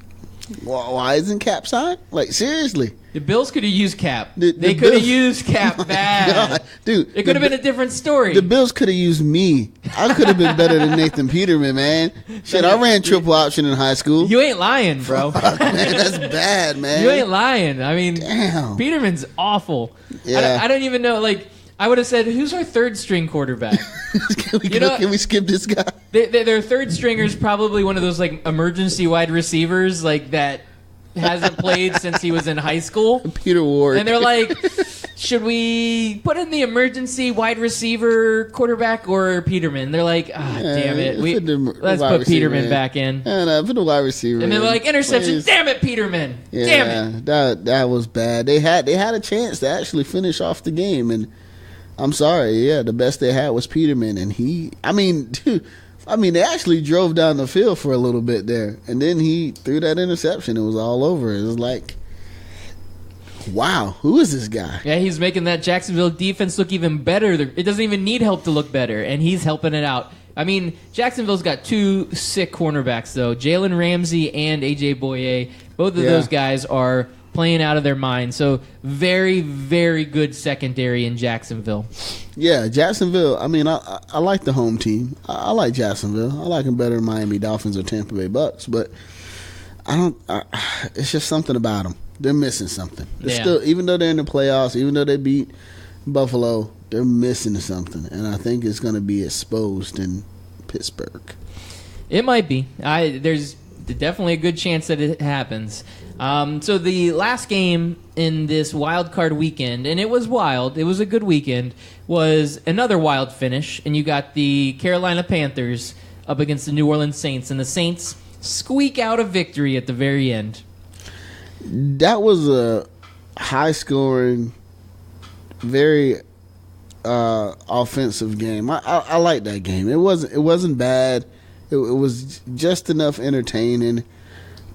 Why isn't Cap signed? Like, seriously. The Bills could have used Cap. They could have used Cap bad. God, dude, it could have been a different story. The Bills could have used me. I could have been better than Nathan Peterman, man. Shit, I ran triple option in high school. You ain't lying, bro. Man, that's bad, man. You ain't lying. I mean, damn. Peterman's awful. Yeah. I don't even know. Like, I would have said, who's our third string quarterback? Can we skip this guy? Their third stringer's probably one of those like emergency wide receivers like that hasn't played since he was in high school. Peter Ward. And they're like, should we put in the emergency wide receiver quarterback or Peterman? They're like, damn it. Let's put Peterman back in. Put the wide receiver and they're in. like, interception. Please. Damn it, Peterman. Damn it. That was bad. They had a chance to actually finish off the game, and I'm sorry, the best they had was Peterman, and they actually drove down the field for a little bit there, and then he threw that interception. It was all over. It was like, wow, who is this guy? Yeah, he's making that Jacksonville defense look even better. It doesn't even need help to look better, and he's helping it out. I mean, Jacksonville's got two sick cornerbacks, though. Jalen Ramsey and A.J. Boye. Both of those guys are playing out of their mind. So very, very good secondary in Jacksonville. Yeah, Jacksonville. I mean, I like the home team. I like Jacksonville. I like them better than Miami Dolphins or Tampa Bay Bucks. But it's just something about them. They're missing something. They're still, even though they're in the playoffs, even though they beat Buffalo, they're missing something. And I think it's going to be exposed in Pittsburgh. It might be. There's definitely a good chance that it happens. So the last game in this wild card weekend, and it was wild, it was a good weekend, was another wild finish, and you got the Carolina Panthers up against the New Orleans Saints, and the Saints squeak out a victory at the very end. That was a high-scoring, very offensive game. I like that game. It wasn't bad. It was just enough entertaining.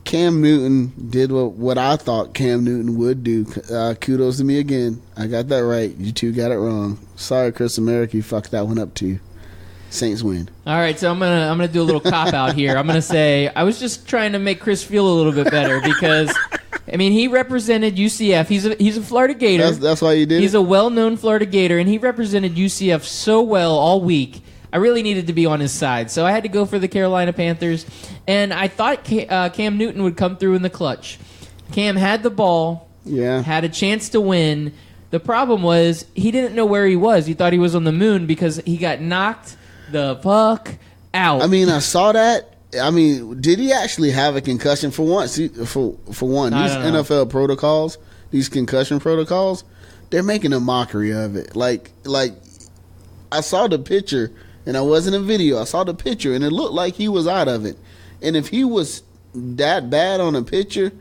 Cam Newton did what I thought Cam Newton would do. Kudos to me again. I got that right. You two got it wrong. Sorry, Chris America, you fucked that one up too. Saints win. All right, so I'm gonna do a little cop out here. I'm gonna say I was just trying to make Chris feel a little bit better because, I mean, he represented UCF. He's a Florida Gator. That's why you did. He's a well-known Florida Gator, and he represented UCF so well all week. I really needed to be on his side, so I had to go for the Carolina Panthers, and I thought Cam Newton would come through in the clutch. Cam had the ball, had a chance to win. The problem was he didn't know where he was. He thought he was on the moon because he got knocked the fuck out. I mean, I saw that. I mean, did he actually have a concussion for once? For one, these NFL protocols, these concussion protocols, they're making a mockery of it. Like I saw the picture. And I wasn't in video. I saw the picture, and it looked like he was out of it. And if he was that bad on a picture,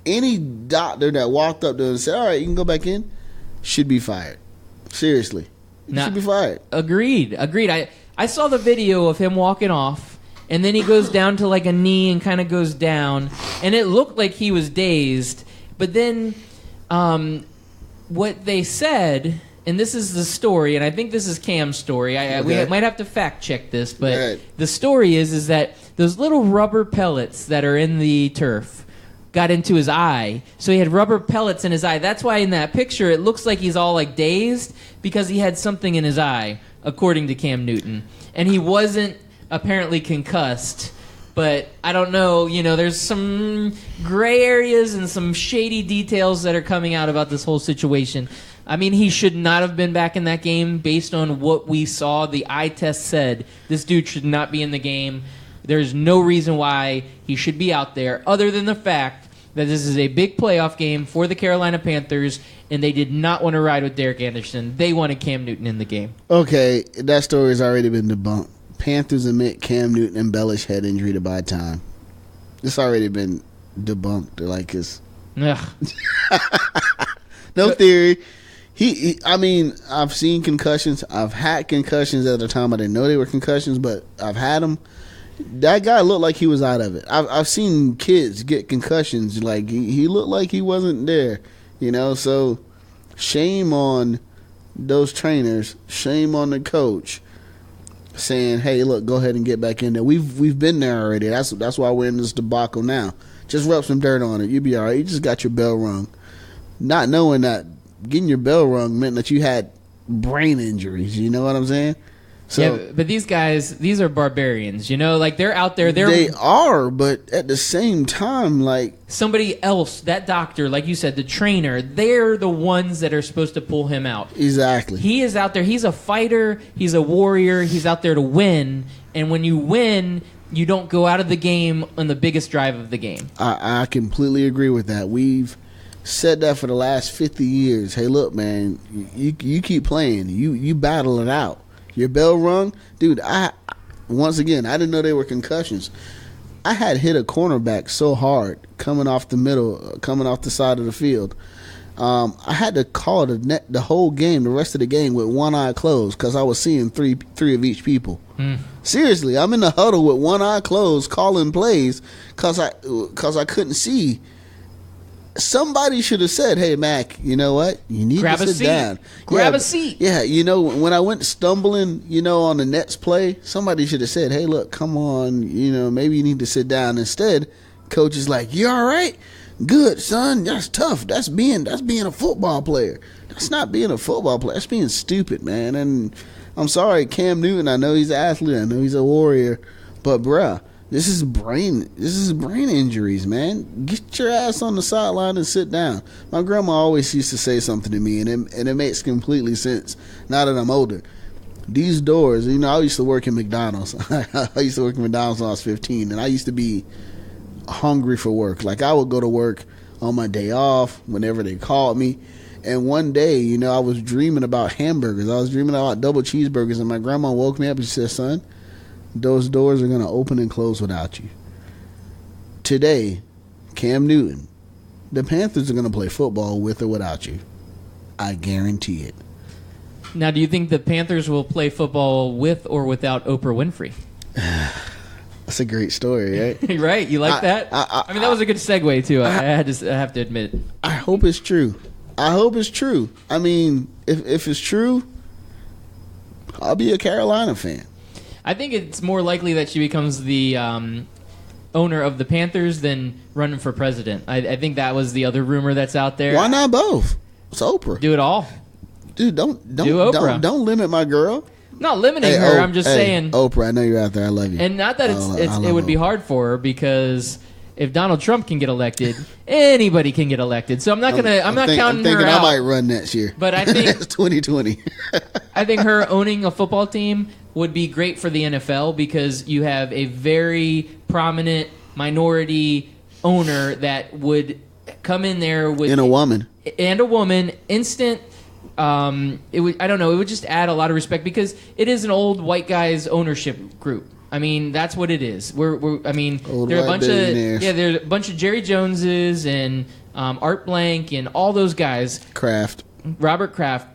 any doctor that walked up to him and said, all right, you can go back in, should be fired. Seriously. Should be fired. Agreed. I saw the video of him walking off, and then he goes down to like a knee and kind of goes down, and it looked like he was dazed. But then what they said... And this is the story, and I think this is Cam's story. We might have to fact check this, but the story is that those little rubber pellets that are in the turf got into his eye. So he had rubber pellets in his eye. That's why in that picture it looks like he's all like dazed because he had something in his eye, according to Cam Newton. And he wasn't apparently concussed. But I don't know, there's some gray areas and some shady details that are coming out about this whole situation. I mean, he should not have been back in that game based on what we saw. The eye test said this dude should not be in the game. There's no reason why he should be out there other than the fact that this is a big playoff game for the Carolina Panthers, and they did not want to ride with Derek Anderson. They wanted Cam Newton in the game. Okay, that story has already been debunked. Panthers admit Cam Newton embellished head injury to buy time. It's already been debunked. Like it's no theory. I mean, I've seen concussions. I've had concussions at the time. I didn't know they were concussions, but I've had them. That guy looked like he was out of it. I've seen kids get concussions. Like he looked like he wasn't there. So shame on those trainers. Shame on the coach. Saying, "Hey, look, go ahead and get back in there." We've been there already. That's why we're in this debacle now. Just rub some dirt on it. You'll be all right. You just got your bell rung, not knowing that getting your bell rung meant that you had brain injuries. You know what I'm saying? So, yeah, but these guys, these are barbarians. Like they're out there. They are, but at the same time, like somebody else, that doctor, like you said, the trainer, they're the ones that are supposed to pull him out. Exactly. He is out there. He's a fighter. He's a warrior. He's out there to win. And when you win, you don't go out of the game on the biggest drive of the game. I completely agree with that. We've said that for the last 50 years. Hey, look, man, you keep playing. You battle it out. Your bell rung, dude. Once again, I didn't know they were concussions. I had hit a cornerback so hard coming off the side of the field. I had to call the whole game, the rest of the game, with one eye closed because I was seeing three of each people. Seriously, I'm in the huddle with one eye closed, calling plays because I couldn't see. somebody should have said, "Hey, Mac, you know what? You need Grab to a sit seat. down. Grab a seat." Yeah, when I went stumbling, on the Nets play, somebody should have said, "Hey, look, come on, maybe you need to sit down." Instead, coach is like, "You all right? Good, son. That's tough. That's being a football player. That's not being a football player. That's being stupid, man." And I'm sorry, Cam Newton. I know he's an athlete. I know he's a warrior, but bruh, this is brain injuries, man. Get your ass on the sideline and sit down. My grandma always used to say something to me, and it makes completely sense now that I'm older. These doors, I used to work in McDonald's. I used to work in McDonald's when I was 15, and I used to be hungry for work. Like, I would go to work on my day off whenever they called me. And one day, I was dreaming about hamburgers. I was dreaming about double cheeseburgers, and my grandma woke me up and she said, "Son, those doors are going to open and close without you." Today, Cam Newton, the Panthers are going to play football with or without you. I guarantee it. Now, do you think the Panthers will play football with or without Oprah Winfrey? That's a great story, right? Right? You like that? I mean, that was a good segue, too. I have to admit. I hope it's true. I mean, if it's true, I'll be a Carolina fan. I think it's more likely that she becomes the owner of the Panthers than running for president. I think that was the other rumor that's out there. Why not both? It's Oprah. Do it all. Dude, don't Oprah. don't limit my girl. I'm not limiting her. I'm just saying. Oprah, I know you're out there. I love you. And not that it would be hard for her, because if Donald Trump can get elected, anybody can get elected. So I'm not counting I'm thinking her out. I might run next year. But I think it's 2020. I think her owning a football team would be great for the NFL, because you have a very prominent minority owner that would come in there with And a woman. Instant. It would just add a lot of respect, because it is an old white guy's ownership group. I mean, that's what it is. There are a bunch of there's a bunch of Jerry Joneses and Art Blank and all those guys. Robert Kraft.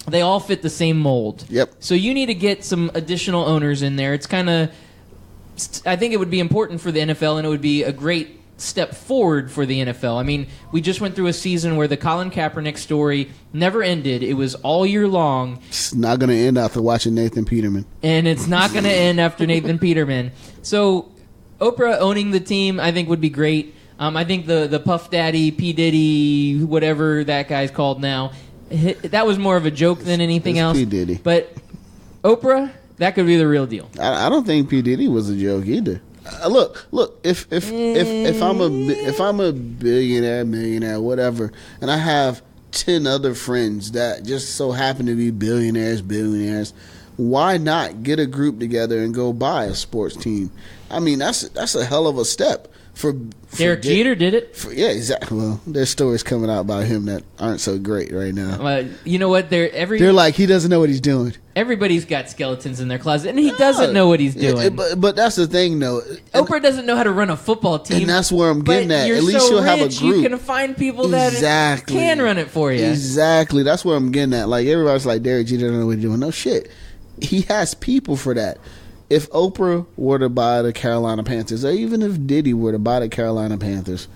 They all fit the same mold. Yep. So you need to get some additional owners in there. It's kind of, I think it would be important for the NFL, and it would be a great step forward for the NFL. I mean, we just went through a season where the Colin Kaepernick story never ended. It was all year long. It's not going to end after watching Nathan Peterman. And it's not going to end after Nathan Peterman. So Oprah owning the team, I think, would be great. I think the Puff Daddy, P. Diddy, whatever that guy's called now, that was more of a joke than anything else. P. Diddy. But Oprah, that could be the real deal. I don't think P. Diddy was a joke either. Look. If I'm a billionaire, millionaire, whatever, and I have 10 other friends that just so happen to be billionaires, why not get a group together and go buy a sports team? I mean, that's a hell of a step. For Derek Jeter did it. Yeah, exactly. Well, there's stories coming out about him that aren't so great right now. You know what? They're like, he doesn't know what he's doing. Everybody's got skeletons in their closet, and he doesn't know what he's doing. But that's the thing, though. Oprah doesn't know how to run a football team. And that's where I'm getting at. At least so she'll have a rich, group. You can find people that can run it for you. Exactly. That's where I'm getting at. Like, everybody's like, Derek Jeter doesn't know what he's doing. No shit. He has people for that. If Oprah were to buy the Carolina Panthers, or even if Diddy were to buy the Carolina Panthers,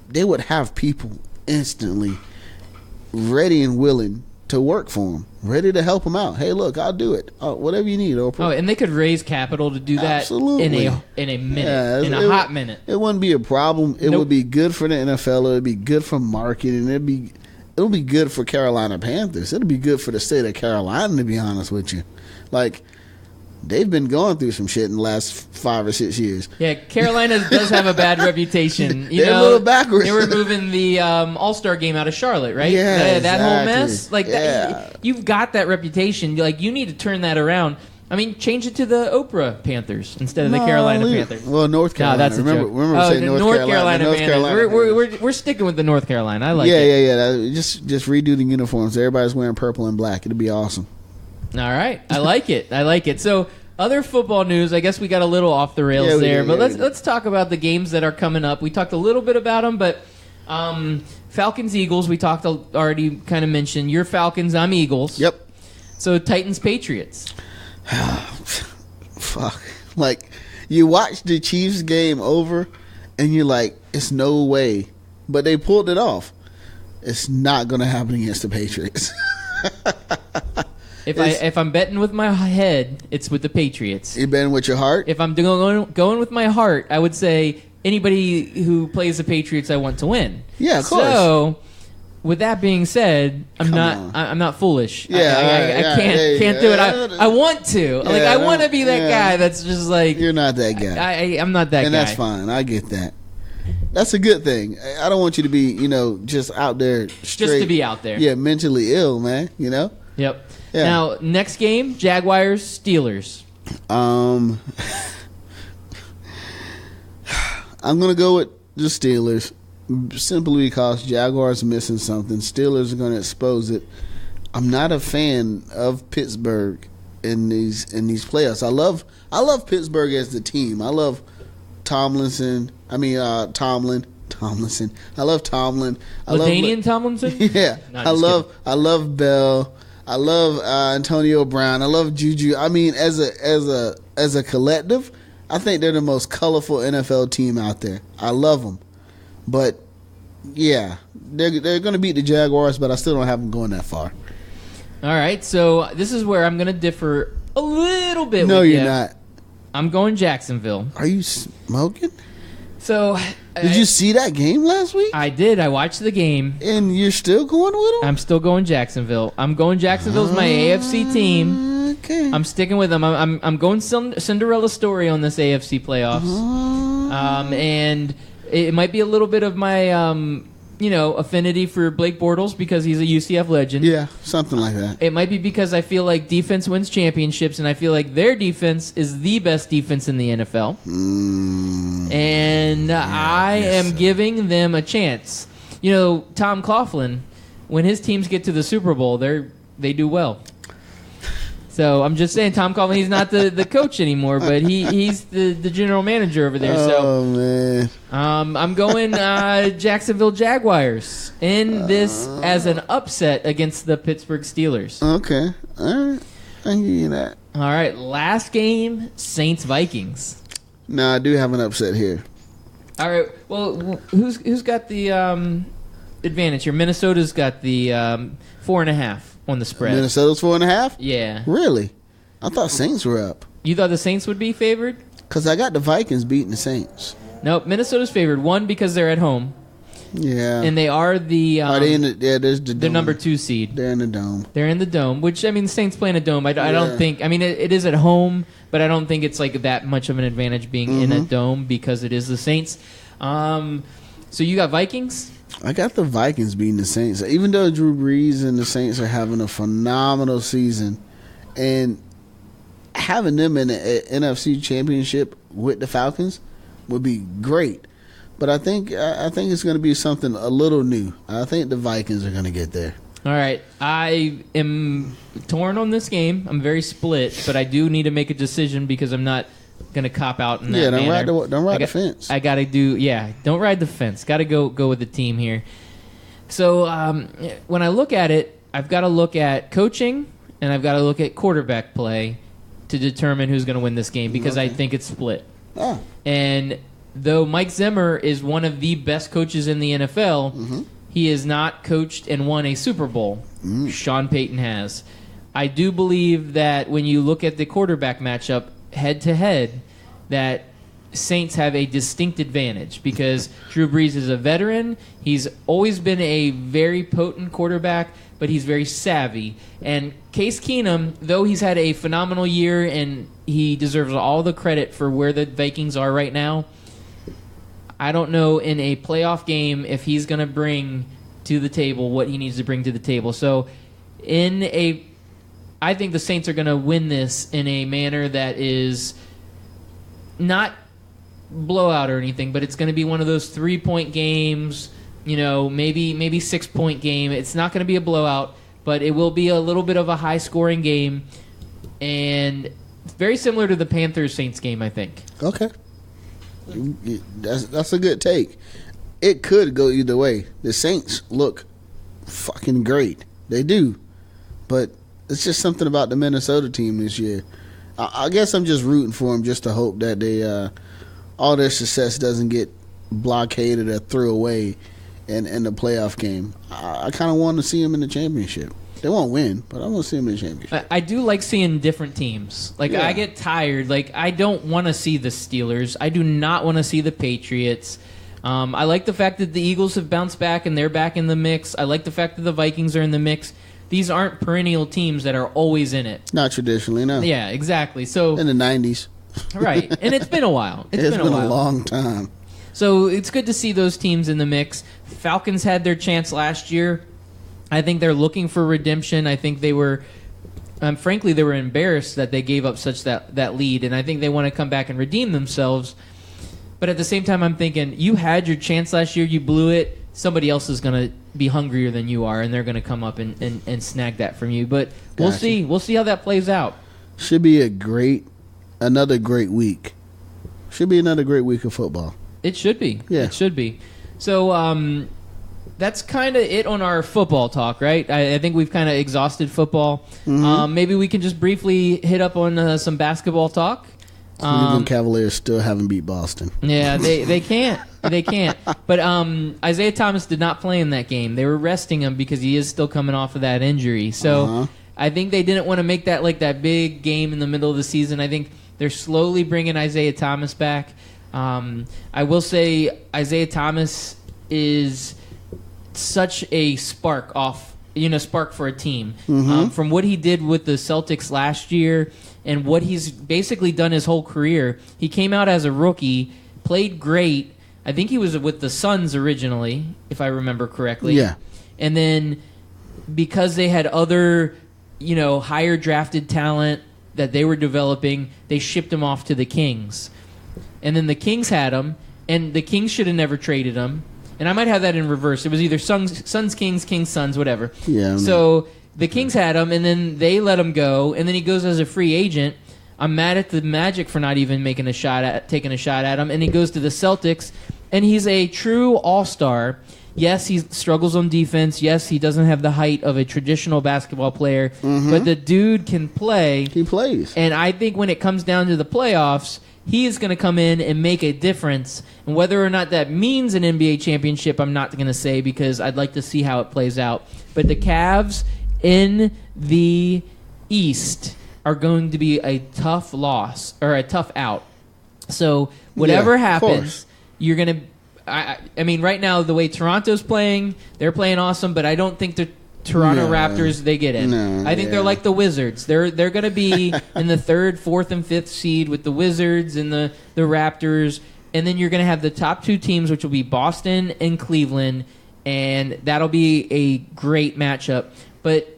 they would have people instantly ready and willing to work for them, ready to help them out. Hey, look, I'll do it. Whatever you need, Oprah. Oh, and they could raise capital to do that. Absolutely. in a minute, in a hot minute. It wouldn't be a problem. It would be good for the NFL. It would be good for marketing. It'll be good for Carolina Panthers. It'll be good for the state of Carolina, to be honest with you. Like, they've been going through some shit in the last 5 or 6 years. Yeah, Carolina does have a bad reputation. They're a little backwards. They were moving the All-Star game out of Charlotte, right? Yeah, that whole mess. Like, yeah. You've got that reputation. Like, you need to turn that around. I mean, change it to the Oprah Panthers instead of the Carolina Panthers. Well, North Carolina. No, that's a joke. Remember saying North Carolina Panthers. We're sticking with the North Carolina. I like it. Yeah. Just redo the uniforms. Everybody's wearing purple and black. It'll be awesome. All right. I like it. So, other football news, I guess we got a little off the rails there, but let's talk about the games that are coming up. We talked a little bit about them, but Falcons-Eagles, we talked already kind of mentioned. You're Falcons, I'm Eagles. Yep. So Titans-Patriots. Fuck. Like, you watch the Chiefs game over, and you're like, it's no way but they pulled it off. It's not going to happen against the Patriots. If I'm betting with my head, it's with the Patriots. You betting with your heart? If I'm going with my heart, I would say anybody who plays the Patriots, I want to win. Yeah, of course. So, with that being said, I'm not foolish. Yeah, I can't do it. I want to. Yeah, I want to be that guy that's just like you're not that guy. I'm not that guy. And that's fine. I get that. That's a good thing. I don't want you to be, just out there straight. Just to be out there. Yeah, mentally ill, man. Yep. Yeah. Now, next game, Jaguars, Steelers. I'm gonna go with the Steelers simply because Jaguars are missing something. Steelers are gonna expose it. I'm not a fan of Pittsburgh in these playoffs. I love Pittsburgh as the team. I love Tomlinson. Tomlinson. I love Tomlin. LaDainian Tomlinson? Yeah. I love Bell. I love Antonio Brown. I love Juju. I mean, as a collective, I think they're the most colorful NFL team out there. I love them. But yeah, they're going to beat the Jaguars, but I still don't have them going that far. All right, so this is where I'm going to differ a little bit. No, with you're you. not. I'm going Jacksonville. Are you smoking? So, did you see that game last week? I did. I watched the game. And you're still going with them? I'm still going Jacksonville. I'm going Jacksonville's my AFC team. Okay. I'm sticking with them. I'm going Cinderella story on this AFC playoffs. And it might be a little bit of my affinity for Blake Bortles because he's a UCF legend. Yeah, something like that. It might be because I feel like defense wins championships, and I feel like their defense is the best defense in the NFL. And I am giving them a chance. Tom Coughlin, when his teams get to the Super Bowl, they do well. So I'm just saying, Tom Coughlin, he's not the coach anymore, but he's the general manager over there. Oh, man. I'm going Jacksonville Jaguars in this as an upset against the Pittsburgh Steelers. Okay. All right. I can give you that. All right, last game, Saints Vikings. No, I do have an upset here. All right, well, who's got the advantage here? Minnesota's got the 4.5 on the spread. Minnesota's 4.5? Yeah. Really? I thought Saints were up. You thought the Saints would be favored? Because I got the Vikings beating the Saints. Nope, Minnesota's favored. One, because they're at home. Yeah. And they are the... Are they in the... Yeah, there's the the dome. number 2 seed. They're in the dome. They're in the dome, which, the Saints play in a dome. I don't think... it is at home, but I don't think it's like that much of an advantage being in a dome because it is the Saints. So you got Vikings? I got the Vikings beating the Saints. Even though Drew Brees and the Saints are having a phenomenal season, and having them in the NFC Championship with the Falcons would be great. But I think it's going to be something a little new. I think the Vikings are going to get there. All right. I am torn on this game. I'm very split, but I do need to make a decision because I'm not going to cop out in that Yeah, manner. don't ride the fence. I got to don't ride the fence. Got to go with the team here. So when I look at it, I've got to look at coaching and I've got to look at quarterback play to determine who's going to win this game because I think it's split. Oh. And though Mike Zimmer is one of the best coaches in the NFL, he has not coached and won a Super Bowl. Sean Payton has. I do believe that when you look at the quarterback matchup head-to-head, that Saints have a distinct advantage because Drew Brees is a veteran. He's always been a very potent quarterback, but he's very savvy. And Case Keenum, though he's had a phenomenal year and he deserves all the credit for where the Vikings are right now, I don't know in a playoff game if he's going to bring to the table what he needs to bring to the table. So I think the Saints are going to win this in a manner that is not blowout or anything, but it's going to be one of those 3-point games, maybe 6-point game. It's not going to be a blowout, but it will be a little bit of a high-scoring game, and very similar to the Panthers-Saints game, I think. Okay. That's a good take. It could go either way. The Saints look fucking great. They do. But it's just something about the Minnesota team this year. I guess I'm just rooting for them just to hope that they all their success doesn't get blockaded or thrown away in the playoff game. I kind of want to see them in the championship. They won't win, but I want to see them in the championship. I do like seeing different teams. Like, Yeah. I get tired. Like, I don't want to see the Steelers. I do not want to see the Patriots. I like the fact that the Eagles have bounced back and they're back in the mix. I like the fact that the Vikings are in the mix. These aren't perennial teams that are always in it. Not traditionally, no. Yeah, exactly. So In the 90s. right, and it's been a while. It's been a long time. So it's good to see those teams in the mix. Falcons had their chance last year. I think they're looking for redemption. I think they were, frankly, they were embarrassed that they gave up such that lead, and I think they want to come back and redeem themselves. But at the same time, I'm thinking, you had your chance last year, you blew it. Somebody else is going to be hungrier than you are, and they're going to come up and snag that from you. But we'll Gotcha. see. We'll see how that plays out. Should be another great week. Should be another great week of football. It should be. Yeah. It should be. So that's kind of it on our football talk, right? I think we've kind of exhausted football. Maybe we can just briefly hit up on some basketball talk. Cleveland Cavaliers still haven't beat Boston. Yeah, they can't. They can't. But Isaiah Thomas did not play in that game. They were resting him because he is still coming off of that injury. So I think they didn't want to make that like that big game in the middle of the season. I think they're slowly bringing Isaiah Thomas back. I will say Isaiah Thomas is such a spark for a team. From what he did with the Celtics last year and what he's basically done his whole career. He came out as a rookie, played great. I think he was with the Suns originally, if I remember correctly. Yeah. And then because they had other, higher drafted talent that they were developing, they shipped him off to the Kings. And then the Kings had him, and the Kings should have never traded him. And I might have that in reverse. It was either Suns, Kings, Kings, Suns, whatever. Yeah. So the Kings had him, and then they let him go, and then he goes as a free agent. I'm mad at the Magic for not even taking a shot at him, and he goes to the Celtics, and he's a true all-star. Yes, he struggles on defense. Yes, he doesn't have the height of a traditional basketball player, but the dude can play. He plays. And I think when it comes down to the playoffs, he is going to come in and make a difference. And whether or not that means an NBA championship, I'm not going to say because I'd like to see how it plays out. But the Cavs in the East are going to be a tough loss or a tough out. So whatever happens, you're going to... I mean, right now, the way Toronto's playing, they're playing awesome, but I don't think the Toronto Raptors, they get in. I think they're like the Wizards. They're going to be in the 3rd, 4th, and 5th seed with the Wizards and the Raptors, and then you're going to have the top two teams, which will be Boston and Cleveland, and that'll be a great matchup. But,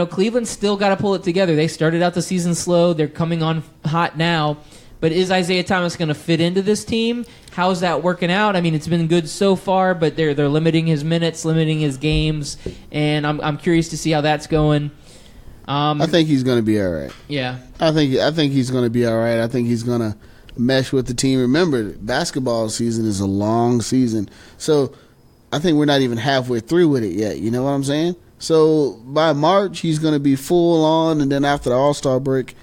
Cleveland's still got to pull it together. They started out the season slow. They're coming on hot now. But is Isaiah Thomas going to fit into this team? How's that working out? I mean, it's been good so far, but they're limiting his minutes, limiting his games, and I'm curious to see how that's going. I think he's going to be all right. Yeah, I think he's going to be all right. I think he's going to mesh with the team. Remember, basketball season is a long season, so I think we're not even halfway through with it yet. You know what I'm saying? So by March, he's going to be full on, and then after the All-Star break,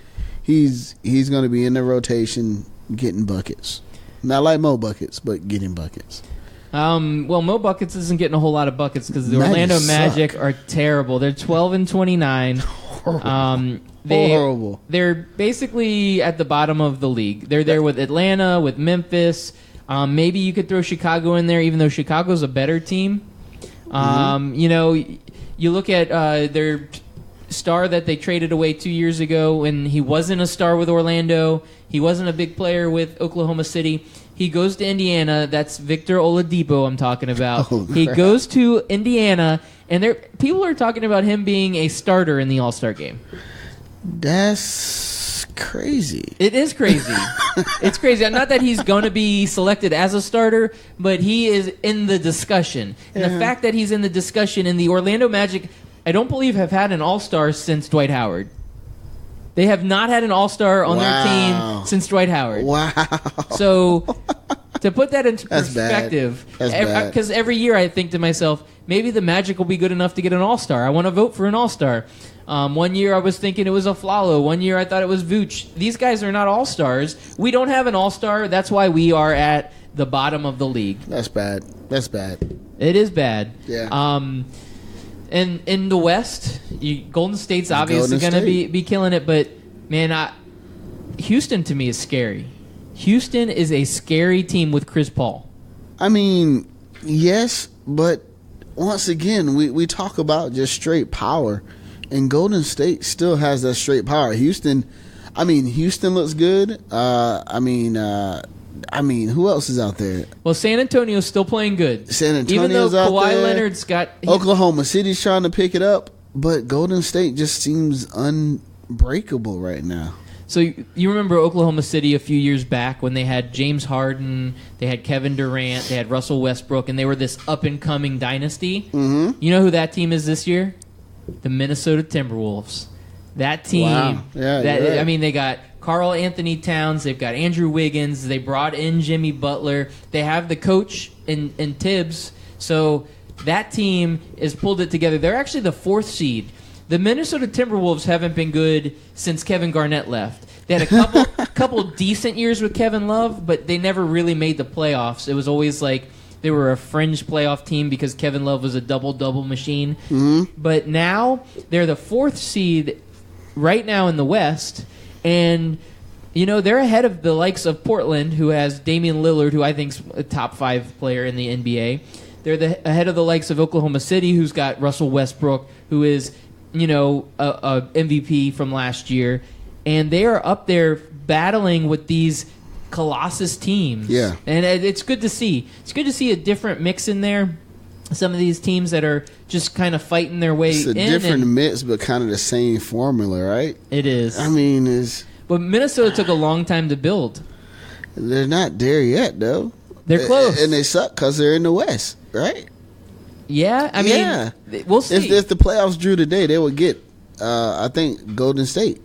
he's going to be in the rotation getting buckets. Not like Mo Buckets, but getting buckets. Well, Mo Buckets isn't getting a whole lot of buckets because the Orlando Magic are terrible. They're 12-29. Horrible. They're basically at the bottom of the league. They're there with Atlanta, with Memphis. Maybe you could throw Chicago in there, even though Chicago's a better team. You look at their star that they traded away 2 years ago, and he wasn't a star with Orlando. He wasn't a big player with Oklahoma City. He goes to Indiana. That's Victor Oladipo I'm talking about. He goes to Indiana, and people are talking about him being a starter in the All-Star game. That's crazy. It is crazy. It's crazy. Not that he's going to be selected as a starter, but he is in the discussion. And the fact that he's in the discussion in the Orlando Magic, I don't believe have had an All-Star since Dwight Howard. They have not had an All-Star on their team since Dwight Howard. Wow. So to put that into That's perspective, bad. because every year I think to myself, maybe the Magic will be good enough to get an All-Star. I want to vote for an All-Star. One year I was thinking it was Aflalo. One year I thought it was Vooch. These guys are not All-Stars. We don't have an All-Star. That's why we are at the bottom of the league. That's bad. That's bad. It is bad. Yeah. And in the West, Golden State's obviously going to be killing it. But, man, Houston to me is scary. Houston is a scary team with Chris Paul. I mean, yes, but once again, we talk about just straight power. And Golden State still has that straight power. Houston looks good. Who else is out there? Well, San Antonio's still playing good. San Antonio's even though out Kawhi there. Leonard's got Oklahoma City's trying to pick it up, but Golden State just seems unbreakable right now. So you remember Oklahoma City a few years back when they had James Harden, they had Kevin Durant, they had Russell Westbrook, and they were this up-and-coming dynasty? Mm-hmm. You know who that team is this year? The Minnesota Timberwolves. That team. Wow. Yeah, right. I mean, they got Karl Anthony Towns. They've got Andrew Wiggins. They brought in Jimmy Butler. They have the coach in Tibbs. So that team has pulled it together. They're actually the 4th seed. The Minnesota Timberwolves haven't been good since Kevin Garnett left. They had a couple decent years with Kevin Love, but they never really made the playoffs. It was always like they were a fringe playoff team because Kevin Love was a double-double machine. Mm-hmm. But now they're the 4th seed right now in the West, and they're ahead of the likes of Portland, who has Damian Lillard, who I think's a top 5 player in the NBA. They're ahead of the likes of Oklahoma City, who's got Russell Westbrook, who is a MVP from last year, and they are up there battling with these Colossus teams. Yeah, and it's good to see. It's good to see a different mix in there. Some of these teams that are just kind of fighting their way in. It's a different mix, but kind of the same formula, right? It is. I mean, but Minnesota took a long time to build. They're not there yet, though. They're close. And they suck because they're in the West, right? Yeah, I mean, we'll see. If the playoffs drew today, they would get, I think, Golden State.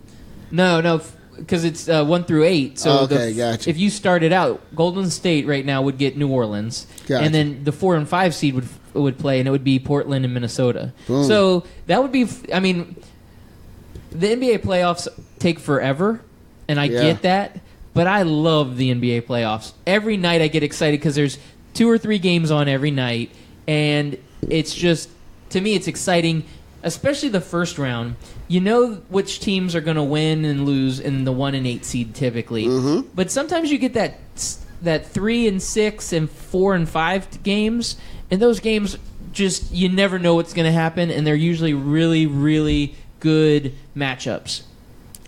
No, because it's 1 through 8. So gotcha. If you started out, Golden State right now would get New Orleans, gotcha. And then the 4 and 5 seed would play, and it would be Portland and Minnesota. Boom. So that would be. I mean, the NBA playoffs take forever, and I get that, but I love the NBA playoffs. Every night I get excited because there's 2 or 3 games on every night, and it's just, to me, it's exciting, especially the first round. You know which teams are going to win and lose in the 1 and 8 seed typically. Mm-hmm. But sometimes you get that 3 and 6 and 4 and 5 games, and those games just, you never know what's going to happen, and they're usually really, really good matchups.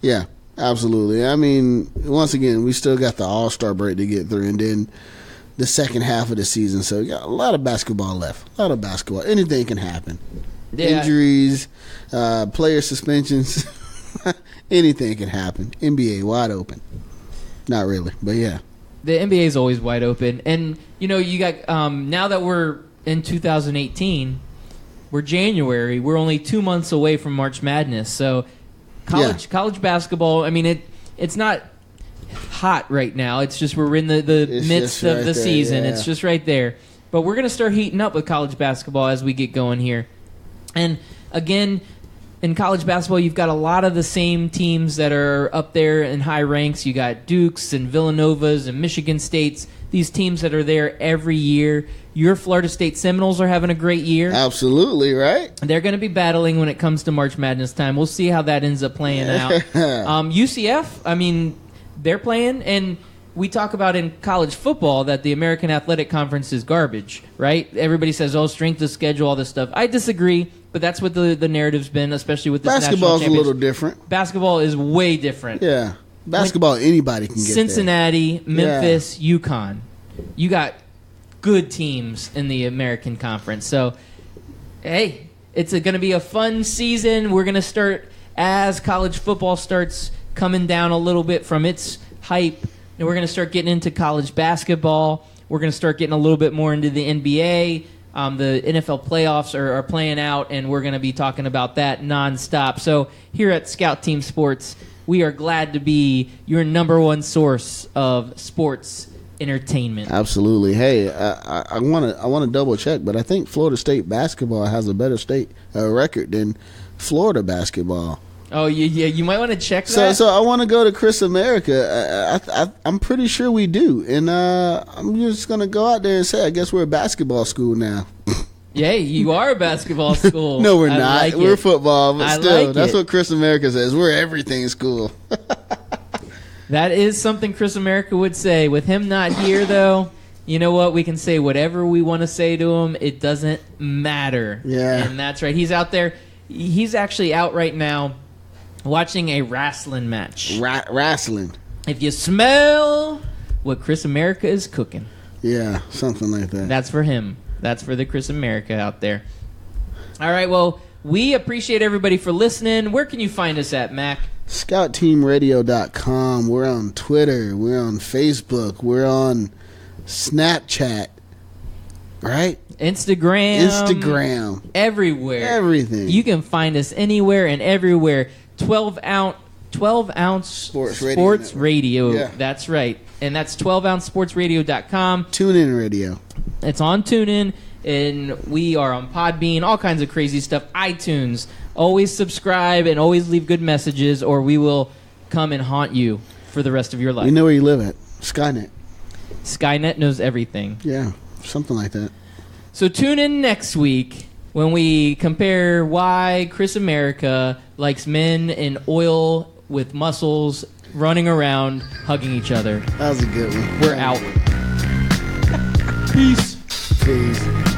Yeah, absolutely. I mean, once again, we still got the All-Star break to get through, and then the second half of the season. So, got a lot of basketball left. A lot of basketball. Anything can happen. Yeah. Injuries, player suspensions, anything can happen. NBA wide open. Not really, but yeah. The NBA is always wide open. And, you got, now that we're in 2018, we're January, we're only 2 months away from March Madness. So college basketball, I mean, it's not hot right now. It's just we're in the midst of the season. Yeah. It's just right there. But we're going to start heating up with college basketball as we get going here. And again, in college basketball, you've got a lot of the same teams that are up there in high ranks. You got Dukes and Villanovas and Michigan States, these teams that are there every year. Your Florida State Seminoles are having a great year. Absolutely, right? They're going to be battling when it comes to March Madness time. We'll see how that ends up playing out. UCF, I mean, they're playing, and we talk about in college football that the American Athletic Conference is garbage, right? Everybody says, strength of schedule, all this stuff. I disagree, but that's what the narrative's been, especially with this national basketball's championship. a little different. Basketball is way different. Yeah. Basketball, anybody can get Cincinnati, Memphis, UConn. You got good teams in the American Conference. So, hey, it's going to be a fun season. We're going to start, as college football starts coming down a little bit from its hype, and we're going to start getting into college basketball. We're going to start getting a little bit more into the NBA. The NFL playoffs are playing out, and we're going to be talking about that nonstop. So here at Scout Team Sports, we are glad to be your number one source of sports entertainment. Absolutely. Hey, I want to double check, but I think Florida State basketball has a better record than Florida basketball. Oh, yeah, you might want to check that. So I want to go to Chris America. I'm pretty sure we do, and I'm just gonna go out there and say, I guess we're a basketball school now. Yeah, you are a basketball school. No, we're I not. like We're it. football, but I still, like that's it. what Chris America says. We're everything school. That is something Chris America would say. With him not here, though, you know what? We can say whatever we want to say to him. It doesn't matter. Yeah. And that's right. He's out there. He's actually out right now watching a wrestling match. Wrestling. If you smell what Chris America is cooking, Yeah, something like that. that's for him. That's for the Chris America out there. All right, well, we appreciate everybody for listening. Where can you find us at, Mac? ScoutTeamRadio.com. We're on Twitter. We're on Facebook. We're on Snapchat. Right? Instagram. Everywhere. Everything. You can find us anywhere and everywhere. 12 ounce sports radio. Yeah. That's right. And that's 12ouncesportsradio.com. TuneIn Radio. It's on TuneIn, and we are on Podbean, all kinds of crazy stuff. iTunes. Always subscribe and always leave good messages, or we will come and haunt you for the rest of your life. We know where you live at. Skynet. Skynet knows everything. Yeah, something like that. So tune in next week when we compare why Chris America likes men in oil with muscles running around hugging each other. That was a good one. We're out. Peace. Peace.